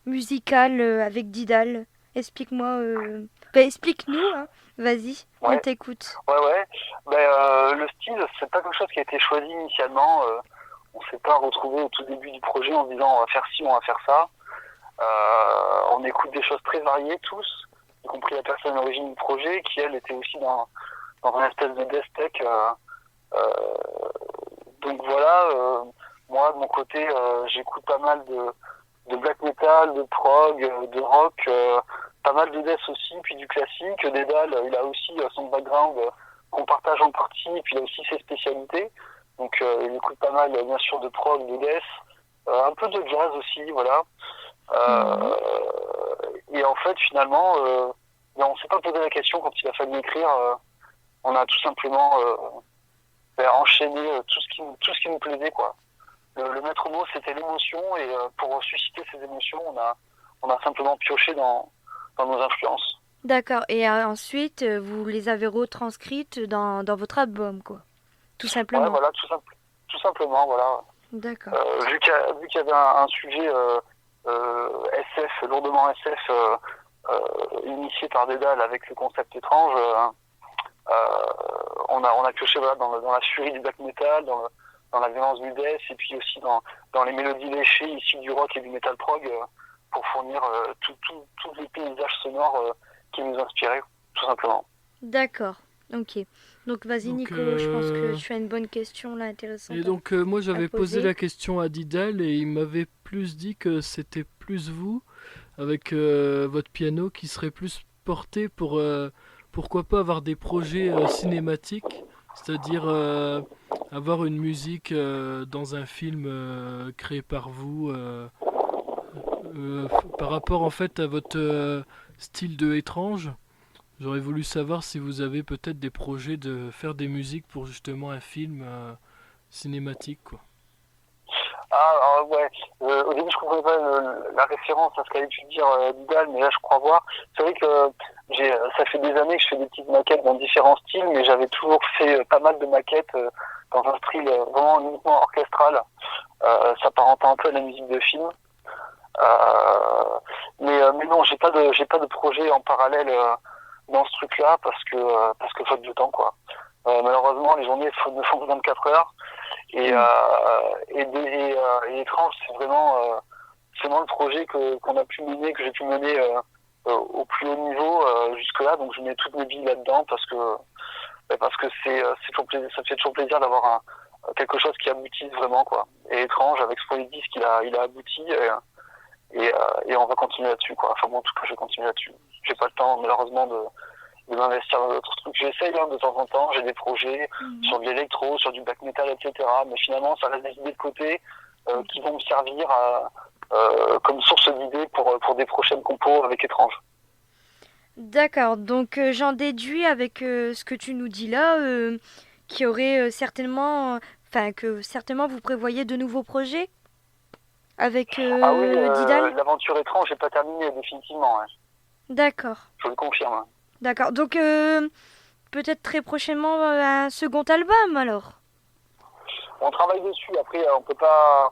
musical avec Didal? Explique-moi. Explique-nous, hein. Vas-y, on t'écoute. Ouais. Le style, c'est pas quelque chose qui a été choisi initialement. On s'est pas retrouvé au tout début du projet en se disant on va faire ci, on va faire ça. On écoute des choses très variées tous, y compris la personne à l'origine du projet, qui elle était aussi dans une espèce de death tech. Donc voilà. Moi, de mon côté, j'écoute pas mal de black metal, de prog, de rock, pas mal de death aussi, puis du classique. Dédale, il a aussi son background qu'on partage en partie, puis il a aussi ses spécialités. Donc il écoute pas mal, bien sûr, de prog, de death, un peu de jazz aussi, voilà. Et en fait, finalement, on s'est pas posé la question quand il a fallu écrire. On a tout simplement enchaîné tout ce qui nous plaisait, quoi. Le maître mot, c'était l'émotion, et pour susciter ces émotions, on a simplement pioché dans nos influences. D'accord. Et ensuite, vous les avez retranscrites dans votre album, quoi. Tout simplement. Ouais, voilà, tout simplement, voilà. D'accord. Vu qu'il y avait un sujet SF, lourdement SF, initié par Dédale avec le concept étrange, on a pioché dans la furie du black metal, dans la violence du death, et puis aussi dans les mélodies léchées issues du rock et du metal prog, pour fournir tous les paysages sonores qui nous inspiraient, tout simplement. D'accord, ok. Donc vas-y Nico, je pense que tu as une bonne question là, intéressante. Et donc moi j'avais posé la question à Didal et il m'avait plus dit que c'était plus vous, avec votre piano, qui serait plus porté pour pourquoi pas avoir des projets cinématiques, c'est-à-dire avoir une musique dans un film créé par vous, par rapport en fait à votre style de étrange. J'aurais voulu savoir si vous avez peut-être des projets de faire des musiques pour justement un film cinématique, quoi. Alors, ouais. Au début, je comprenais pas la référence à ce qu'allait tu dire Didal, mais là, je crois voir. C'est vrai que ça fait des années que je fais des petites maquettes dans différents styles, mais j'avais toujours fait pas mal de maquettes dans un style vraiment uniquement orchestral, s'apparentant un peu à la musique de film. Mais non, j'ai pas de projet en parallèle dans ce truc-là parce que faute de temps quoi. Malheureusement, les journées ne font que 24 heures et étrange, c'est vraiment le projet qu'on a pu mener, que j'ai pu mener au plus haut niveau jusque-là. Donc je mets toutes mes billes là-dedans parce que c'est toujours plaisir, ça fait toujours plaisir d'avoir quelque chose qui aboutit vraiment quoi. Et étrange avec ce projet disque, il a abouti et on va continuer là-dessus quoi. Enfin bon, en tout cas je vais continuer là-dessus. J'ai pas le temps malheureusement de m'investir dans d'autres trucs. J'essaye de temps en temps, j'ai des projets sur de l'électro, sur du black metal, etc. Mais finalement ça reste des idées de côté qui vont me servir comme source d'idées pour des prochaines compos avec étrange. D'accord, donc j'en déduis avec ce que tu nous dis là, qu'il y aurait que certainement vous prévoyez de nouveaux projets avec Ah oui, Didal. l'aventure étrange n'est pas terminée définitivement. Ouais. D'accord, Je le confirme. d'accord. Donc peut-être très prochainement un second album alors. On travaille dessus. Après, je peux pas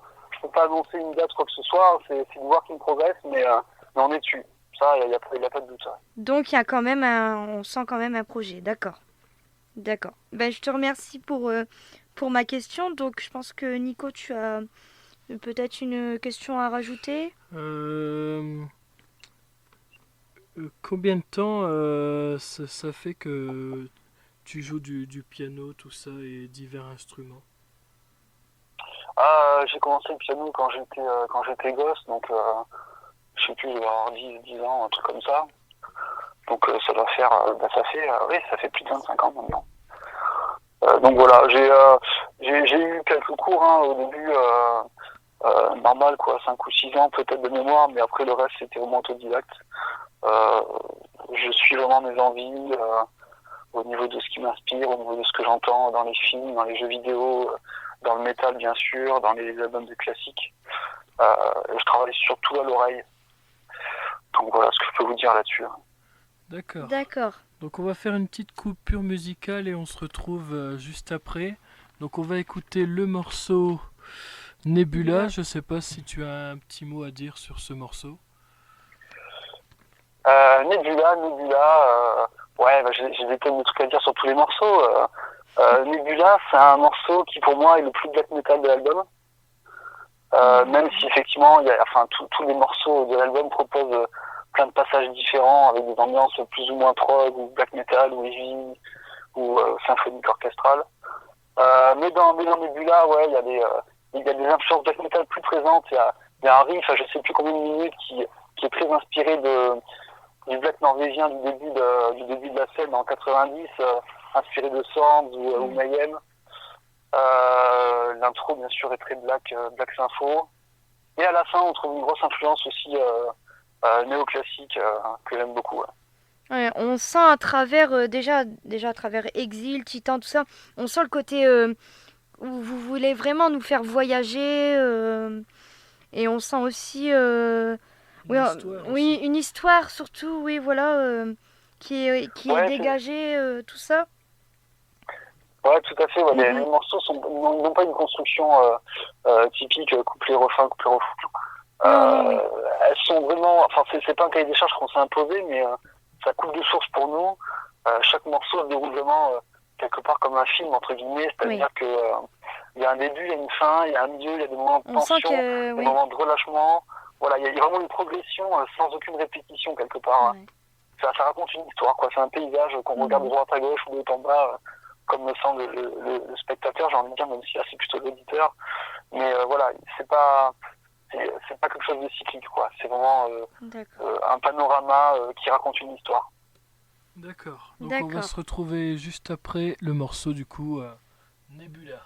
annoncer une date quoi que ce soit. C'est de voir qu'il progresse, mais on est dessus. Ça, il y a pas de doute. Ça. Donc il y a quand même on sent quand même un projet, d'accord. D'accord. Ben, je te remercie pour ma question. Donc je pense que Nico, tu as peut-être une question à rajouter. Combien de temps ça fait que tu joues du piano, tout ça, et divers instruments? J'ai commencé le piano quand j'étais gosse, donc je sais plus, je vais avoir 10 ans, un truc comme ça. Donc ça doit faire, ça fait plus de 25 ans maintenant. Donc voilà, j'ai eu quelques cours au début, normal quoi, 5 ou 6 ans peut-être de mémoire, mais après le reste c'était vraiment autodidacte. Je suis vraiment mes envies au niveau de ce qui m'inspire, au niveau de ce que j'entends dans les films, dans les jeux vidéo, dans le métal bien sûr, dans les albums de classiques. Je travaille surtout à l'oreille. Donc voilà ce que je peux vous dire là-dessus. D'accord. D'accord. Donc on va faire une petite coupure musicale et on se retrouve juste après. Donc on va écouter le morceau Nebula. Je sais pas si tu as un petit mot à dire sur ce morceau. Nebula, j'ai des tonnes de trucs à dire sur tous les morceaux. Nebula, c'est un morceau qui pour moi est le plus black metal de l'album. Même si effectivement, tous les morceaux de l'album proposent plein de passages différents avec des ambiances plus ou moins prog ou black metal ou heavy ou symphonique orchestrale. Mais dans Nebula, ouais, il y a des influences black metal plus présentes. Il y a un riff, je sais plus combien de minutes, qui est très inspiré du black norvégien du début de la scène en 90, inspiré de Swords ou Mayhem. L'intro bien sûr est très black sympho. Et à la fin on trouve une grosse influence aussi néoclassique que j'aime beaucoup. Ouais. Ouais, on sent à travers déjà à travers Exil, Titan, tout ça, on sent le côté où vous voulez vraiment nous faire voyager et on sent aussi une histoire surtout, oui voilà, qui est dégagée, tout ça. Ouais, tout à fait. Ouais. Les morceaux n'ont pas une construction typique couplet-refrain, couplet-refrain. Elles sont vraiment, c'est pas un cahier des charges qu'on s'est imposé, mais ça coupe de source pour nous. Chaque morceau se déroule vraiment quelque part comme un film entre guillemets, c'est-à-dire que il y a un début, il y a une fin, il y a un milieu, il y a des moments de tension, des moments de relâchement. Voilà, il y a vraiment une progression sans aucune répétition quelque part. Ouais. Ça raconte une histoire, quoi. C'est un paysage qu'on regarde de droite à gauche ou de haut en bas. Comme le sent le spectateur, j'ai envie de dire, même si là c'est plutôt l'auditeur. Mais voilà, c'est pas quelque chose de cyclique, quoi. C'est vraiment un panorama qui raconte une histoire. D'accord. Donc on va se retrouver juste après le morceau du coup Nebula.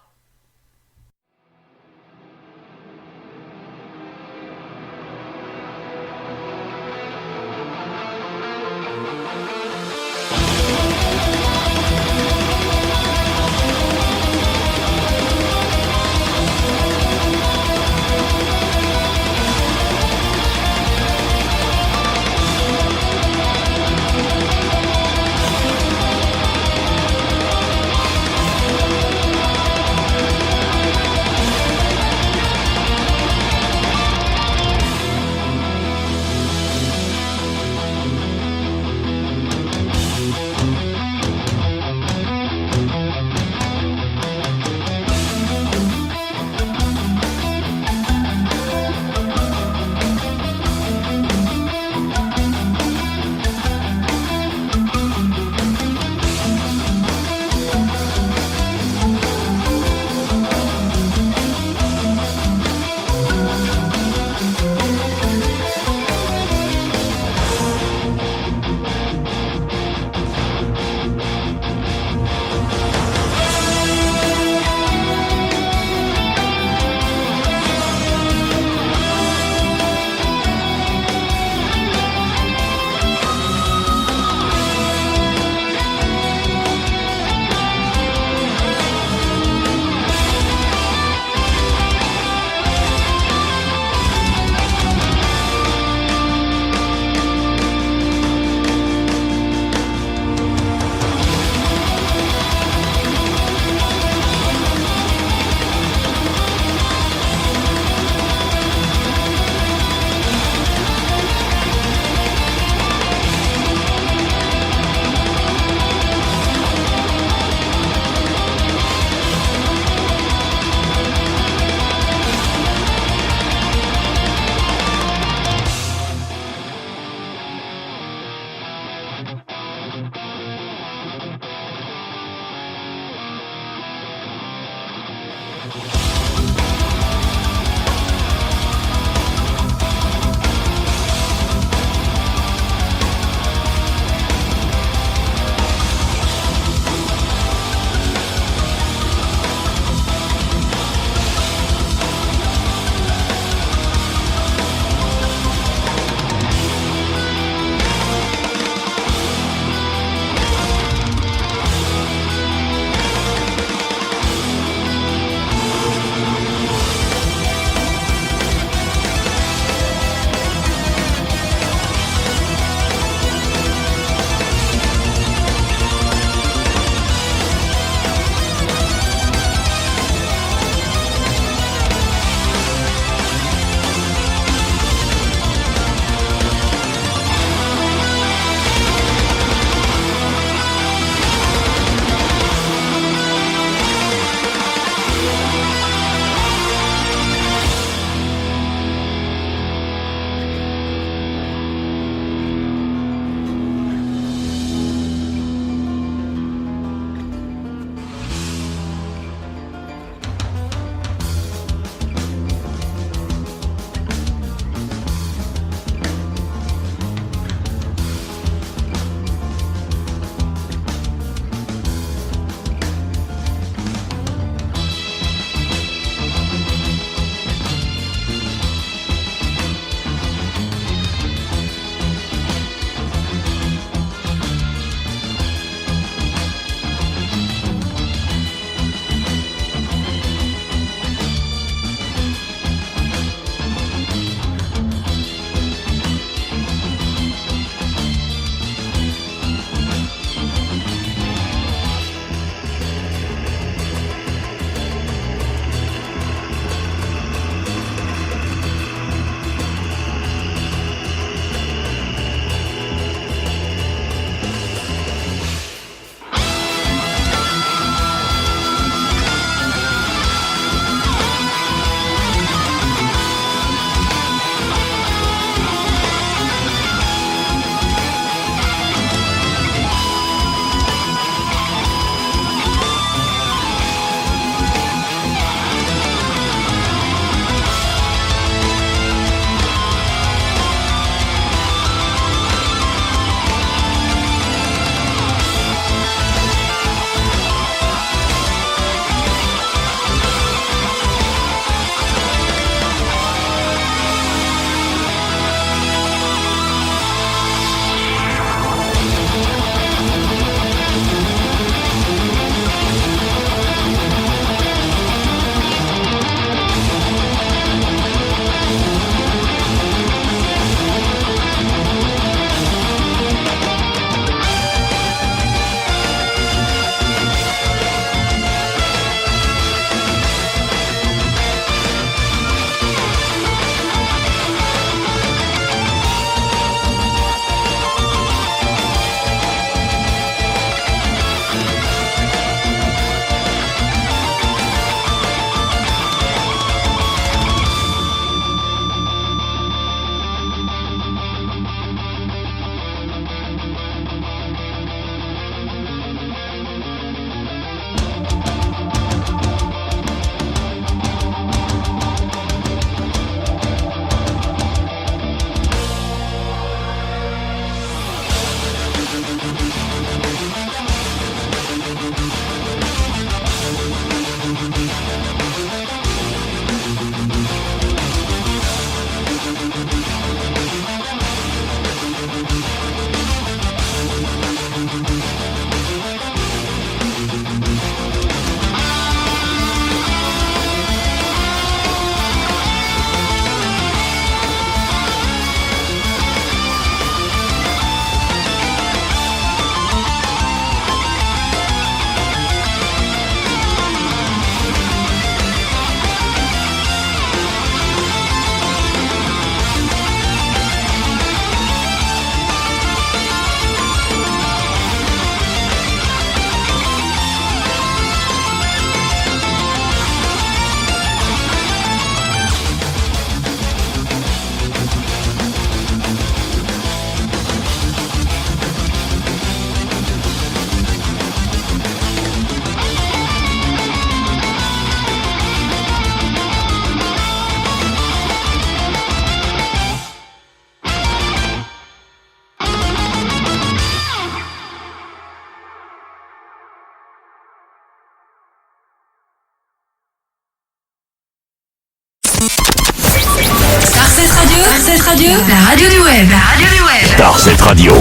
La radio du web. La radio du web. Starset Radio.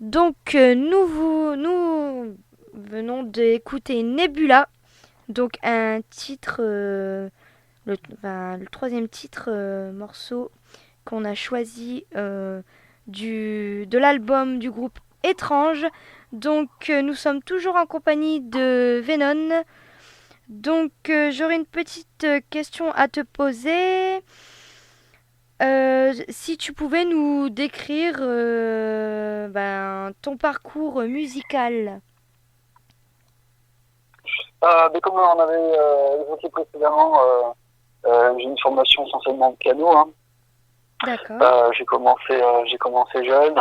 Donc nous venons d'écouter Nebula, donc un titre, le troisième titre morceau qu'on a choisi de l'album du groupe Étrange. Donc nous sommes toujours en compagnie de Venom. Donc j'aurais une petite question à te poser. Si tu pouvais nous décrire ton parcours musical. Mais comme on avait évoqué précédemment, j'ai une formation essentiellement de piano. Hein. D'accord. J'ai commencé jeune.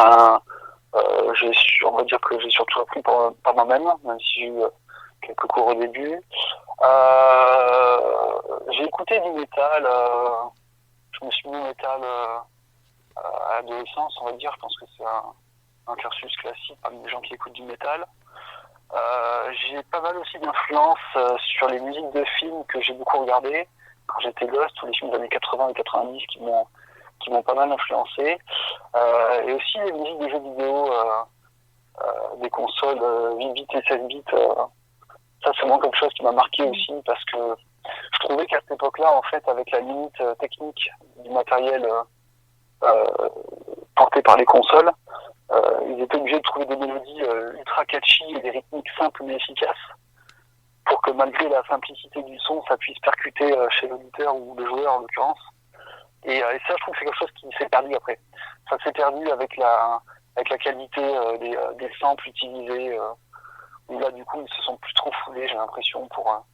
On va dire que j'ai surtout appris par moi-même, même si j'ai eu quelques cours au début. J'ai écouté du métal. Je me suis mis au métal à l'adolescence, on va dire. Je pense que c'est un cursus classique parmi les gens qui écoutent du métal. J'ai pas mal aussi d'influence sur les musiques de films que j'ai beaucoup regardées quand j'étais gosse, tous les films des années 80 et 90 qui m'ont pas mal influencé. Et aussi les musiques des jeux vidéo, des consoles 8 bits et 16 bits. Ça, c'est vraiment quelque chose qui m'a marqué aussi parce que je trouvais qu'à cette époque-là, en fait, avec la limite technique du matériel porté par les consoles, ils étaient obligés de trouver des mélodies ultra catchy et des rythmiques simples mais efficaces pour que malgré la simplicité du son, ça puisse percuter chez l'auditeur ou le joueur en l'occurrence. Et ça, je trouve que c'est quelque chose qui s'est perdu après. Ça s'est perdu avec la qualité des samples utilisés, où là, du coup, ils se sont plus trop foulés, j'ai l'impression, pour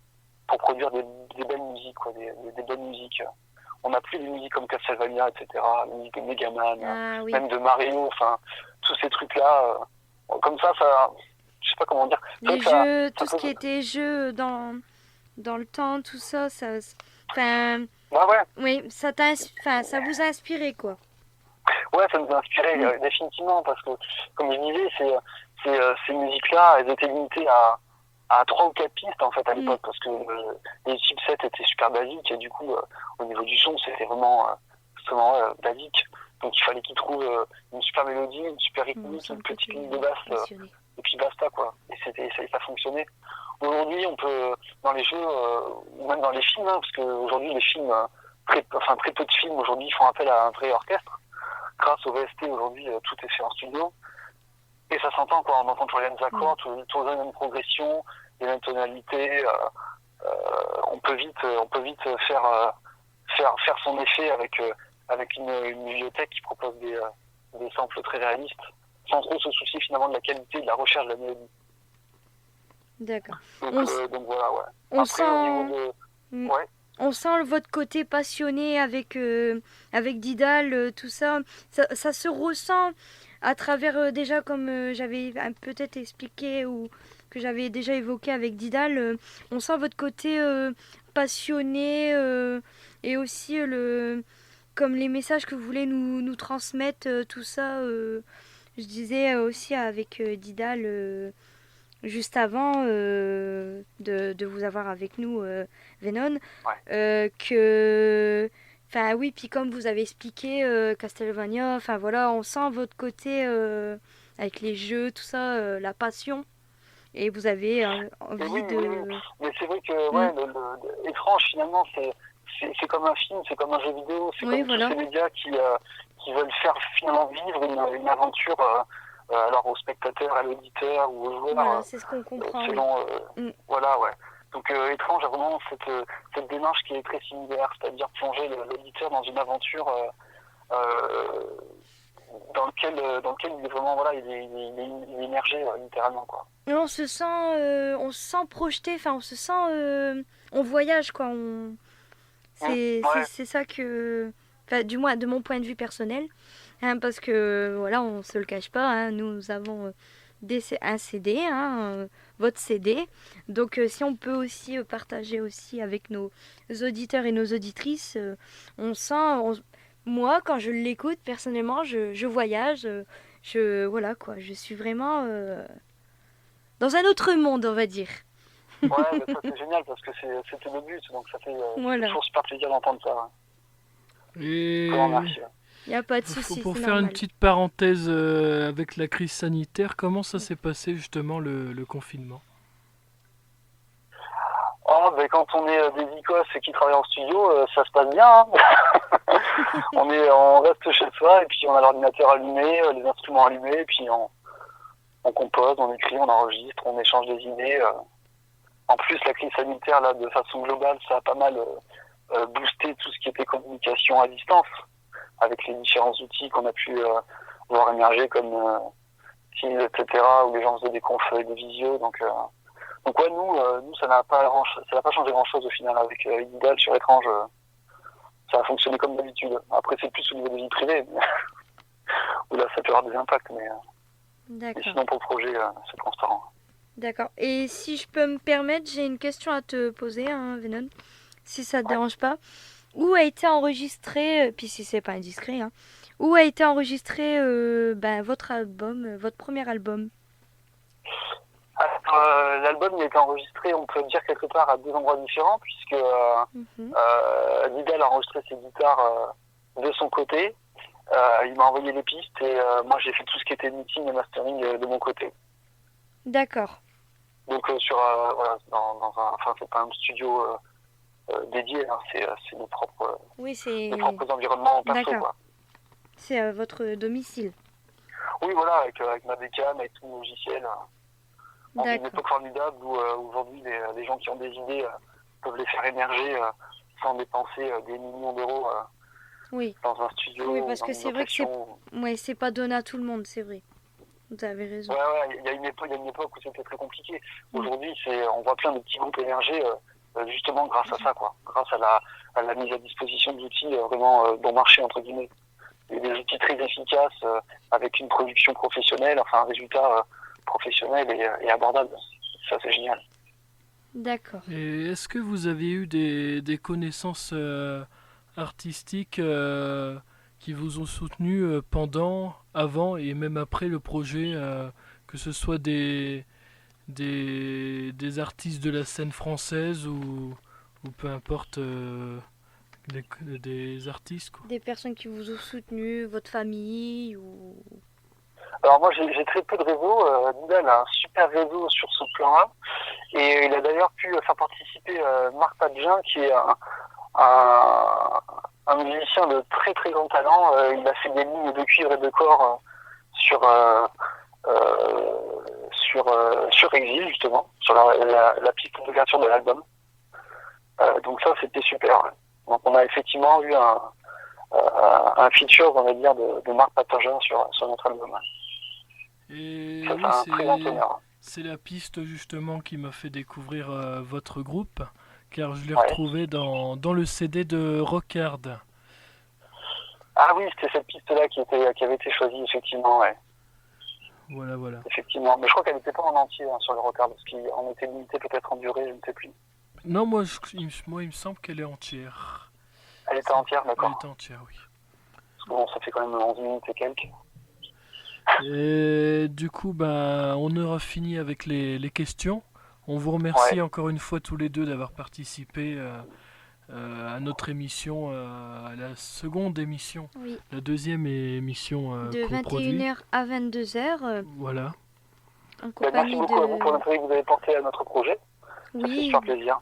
produire des belles musiques, quoi, des bonnes musiques. On n'a plus des musiques comme Castlevania, etc., la musique de Megaman, Oui. même de Mario, enfin, tous ces trucs-là, comme ça, je sais pas comment dire. Les jeux, tout ce qui était jeux dans le temps, tout ça, enfin, Ouais. oui, ça vous a inspiré, quoi. Ouais, ça nous a inspiré définitivement parce que, comme je disais, ces musiques-là, elles étaient limitées à 3 ou 4 pistes en fait à l'époque parce que les chipsets étaient super basiques et du coup, au niveau du son, c'était vraiment basique. Donc il fallait qu'ils trouvent une super mélodie, une super rythmique, une petite ligne de basse et puis basta quoi. Et ça fonctionnait. Aujourd'hui, on peut dans les jeux ou même dans les films, hein, parce qu'aujourd'hui les films, très peu de films aujourd'hui font appel à un vrai orchestre. Grâce au VST, aujourd'hui, tout est fait en studio. Et ça s'entend, quoi. On entend toujours les mêmes accords, toujours les mêmes progressions, les mêmes tonalités. On peut vite faire son effet avec une bibliothèque qui propose des samples très réalistes, sans trop se soucier finalement de la qualité, de la recherche de la mélodie. D'accord. Donc voilà, ouais. On Après, au niveau de... Ouais. On sent votre côté passionné avec Didal, tout ça. Ça se ressent à travers, déjà, comme j'avais peut-être expliqué ou que j'avais déjà évoqué avec Didal, on sent votre côté passionné et aussi comme les messages que vous voulez nous transmettre, tout ça. Je disais aussi avec Didal juste avant de vous avoir avec nous, Venom, que... Enfin oui, puis comme vous avez expliqué, Castlevania, enfin voilà, on sent votre côté avec les jeux, tout ça, la passion. Et vous avez envie de... Oui. Mais c'est vrai que Étrange, finalement, c'est comme un film, c'est comme un jeu vidéo, c'est comme tous ces médias qui veulent faire finalement vivre une aventure... alors au spectateur, à l'auditeur ou au joueur. Voilà, c'est ce qu'on comprend. Selon, Voilà, ouais. Donc Étrange a vraiment cette démarche qui est très similaire, c'est-à-dire plonger l'auditeur dans une aventure dans lequel il est vraiment, voilà, il est immergé littéralement, quoi. Et on se sent projeté, enfin on se sent, on voyage, quoi. C'est ça que, enfin, du moins de mon point de vue personnel. Hein, parce que voilà, on se le cache pas, hein, nous avons un CD, hein, votre CD. Donc si on peut aussi partager aussi avec nos auditeurs et nos auditrices, moi quand je l'écoute personnellement, je voyage, voilà quoi, je suis vraiment dans un autre monde, on va dire. Ouais, mais ça c'est génial parce que c'était le but, donc ça fait Voilà. toujours super plaisir d'entendre ça. Ouais. Et Vraiment, merci. Ouais. Il n'y a pas de souci, pour c'est faire une normal. petite parenthèse avec la crise sanitaire, comment ça s'est passé justement le confinement? Oh, ben, quand on est des icos et qui travaillent en studio, ça se passe bien. Hein. On reste chez soi et puis on a l'ordinateur allumé, les instruments allumés, et puis on compose, on écrit, on enregistre, on échange des idées. En plus, la crise sanitaire, là, de façon globale, ça a pas mal boosté tout ce qui était communication à distance, avec les différents outils qu'on a pu voir émerger comme Teams, etc., où les gens faisaient des confs et des visios. Donc ouais, nous, ça n'a pas changé grand-chose au final avec Idal sur Étrange. Ça a fonctionné comme d'habitude. Après, c'est plus au niveau des vies privées, où là, ça peut avoir des impacts, mais D'accord. sinon, pour le projet, c'est transparent. D'accord. Et si je peux me permettre, j'ai une question à te poser, hein, Venom, si ça te dérange pas. Où a été enregistré, puis si c'est pas indiscret, hein, où a été enregistré votre album, votre premier album? Alors, l'album il a été enregistré, on peut dire quelque part, à 2 endroits différents, puisque Lidl a enregistré ses guitares de son côté. Il m'a envoyé les pistes et moi j'ai fait tout ce qui était mixing et mastering de mon côté. D'accord. Donc voilà, enfin c'est pas un studio dédié, hein, c'est nos propres environnements perso, D'accord. quoi. C'est à votre domicile. Oui, voilà, avec ma bécane, avec tout le logiciel. On vit une D'accord. époque formidable où aujourd'hui les gens qui ont des idées peuvent les faire émerger sans dépenser des millions d'euros Oui. dans un studio. Oui, parce dans que une c'est vrai que location. c'est pas donné à tout le monde, c'est vrai. Vous avez raison. Ouais, il y a une époque où c'était très compliqué. Aujourd'hui, on voit plein de petits groupes émerger justement grâce à ça, quoi. Grâce à la mise à disposition d'outils vraiment bon marché, entre guillemets. Et des outils très efficaces avec une production professionnelle, enfin un résultat professionnel et abordable. Ça, c'est génial. D'accord. Et est-ce que vous avez eu des connaissances artistiques qui vous ont soutenu pendant, avant et même après le projet, que ce soit des artistes de la scène française ou peu importe des artistes, quoi. Des personnes qui vous ont soutenu, votre famille ou... Alors moi, j'ai très peu de réseaux. Lidl a un super réseau sur ce plan-là. Et il a d'ailleurs pu faire participer Marc Padgin, qui est un musicien de très très grand talent. Il a fait des lignes de cuivre et de corps sur Exil, justement, sur la piste d'ouverture de l'album. Donc ça, c'était super. Ouais. Donc on a effectivement eu un feature, on va dire, de Marc Padgin sur notre album. Et Ça, oui, c'est un très grand honneur. c'est la piste justement qui m'a fait découvrir votre groupe, car je l'ai Ouais. retrouvé dans le CD de Rockard. Ah oui, c'était cette piste-là qui avait été choisie, effectivement, ouais. Voilà. Effectivement. Mais je crois qu'elle n'était pas en entier sur le Rockard, parce qu'on était limité peut-être en durée, je ne sais plus. Non, il me semble qu'elle est entière. Elle était entière, Elle d'accord. est entière, oui. Parce que bon, ça fait quand même 11 minutes et quelques. Et du coup, on aura fini avec les questions. On vous remercie encore une fois tous les deux d'avoir participé à notre émission, à la seconde émission, Oui. la deuxième émission De qu'on produit. 21h à 22h, Voilà. en Merci compagnie beaucoup à vous pour l'intérêt que vous avez porté à notre projet. Ça fait Oui, super plaisir.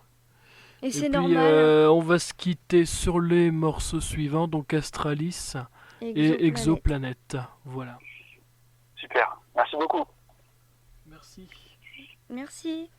et Et c'est puis, normal. on va se quitter sur les morceaux suivants, donc Astralis et Exoplanète. Voilà. Super. Merci beaucoup. Merci. Merci.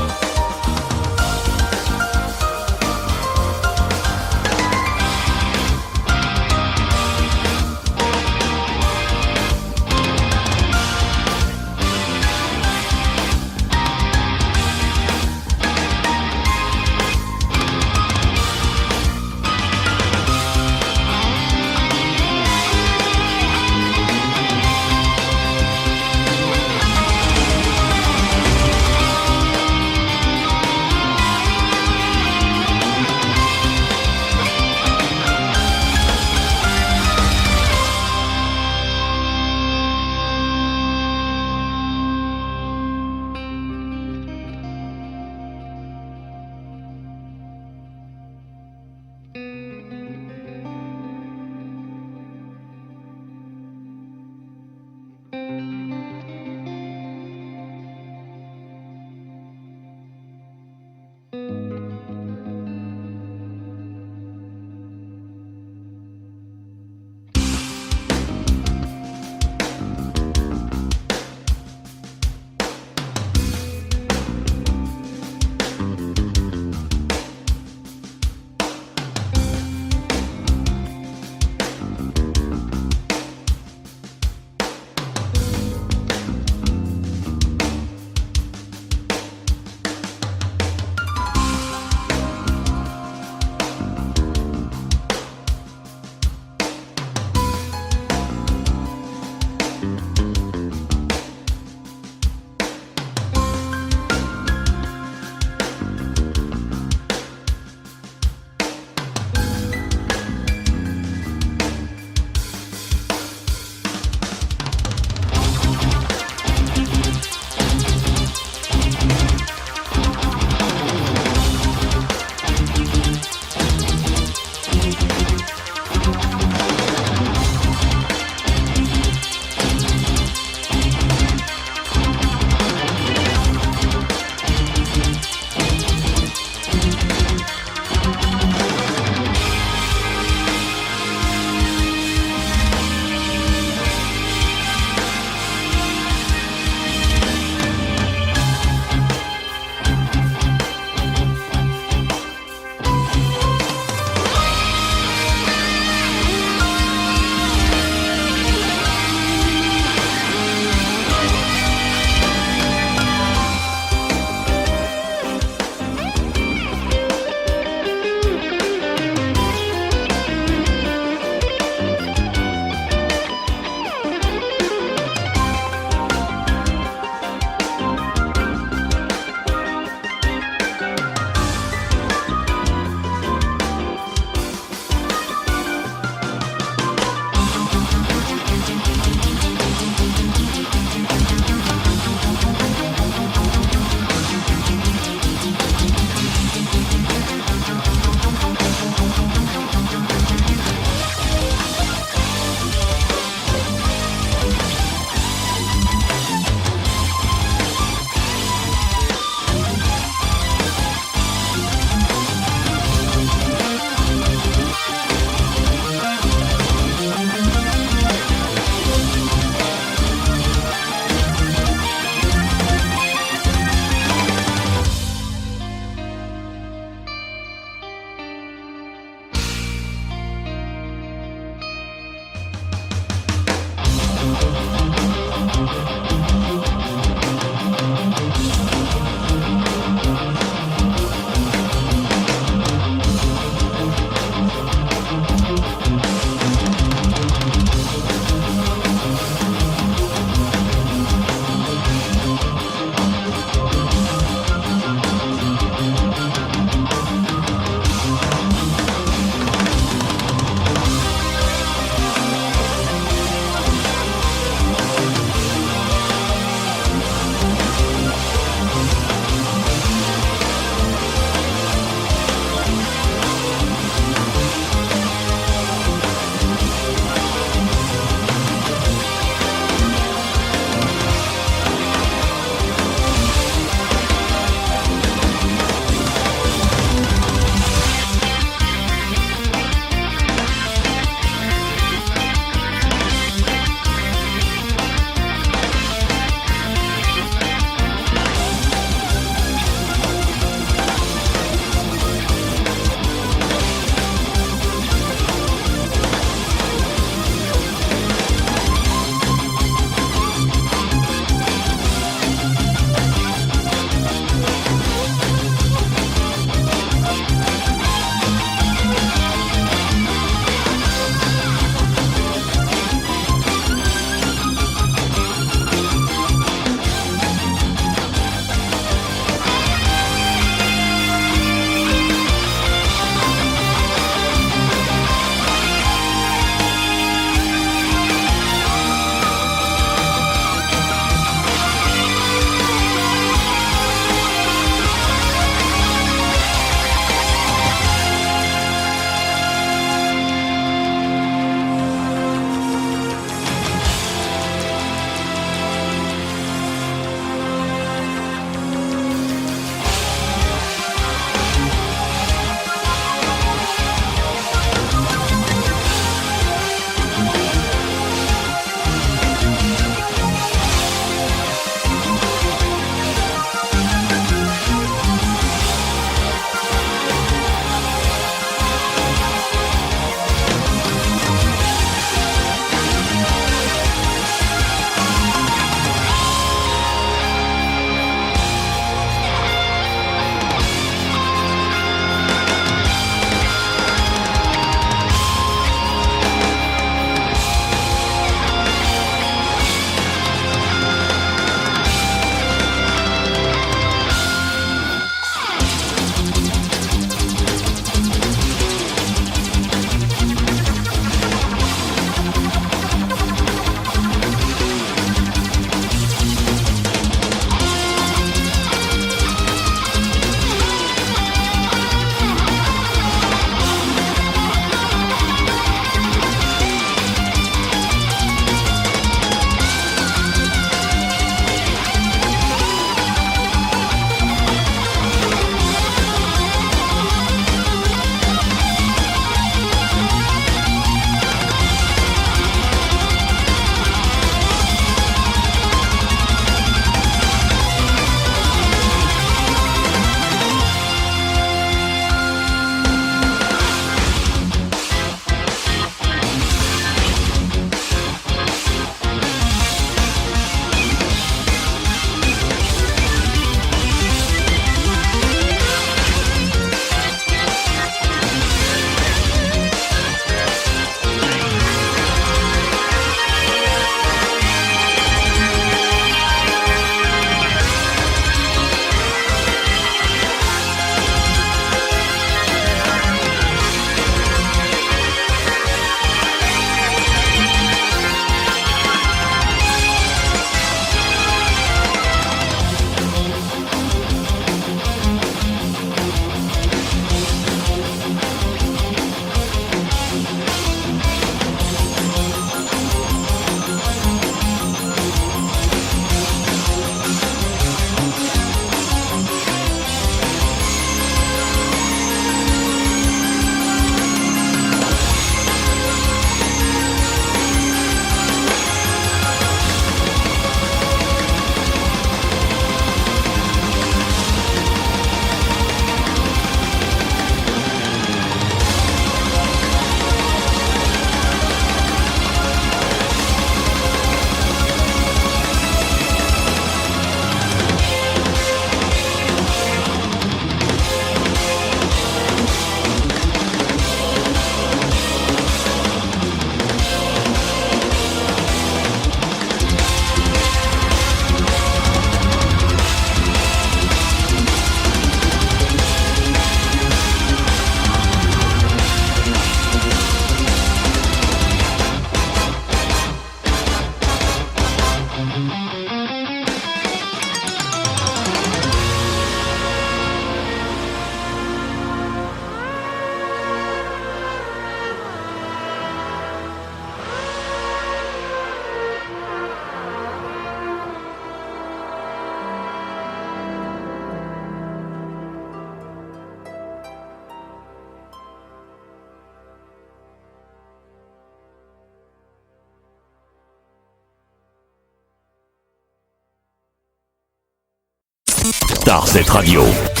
Star 7 Radio.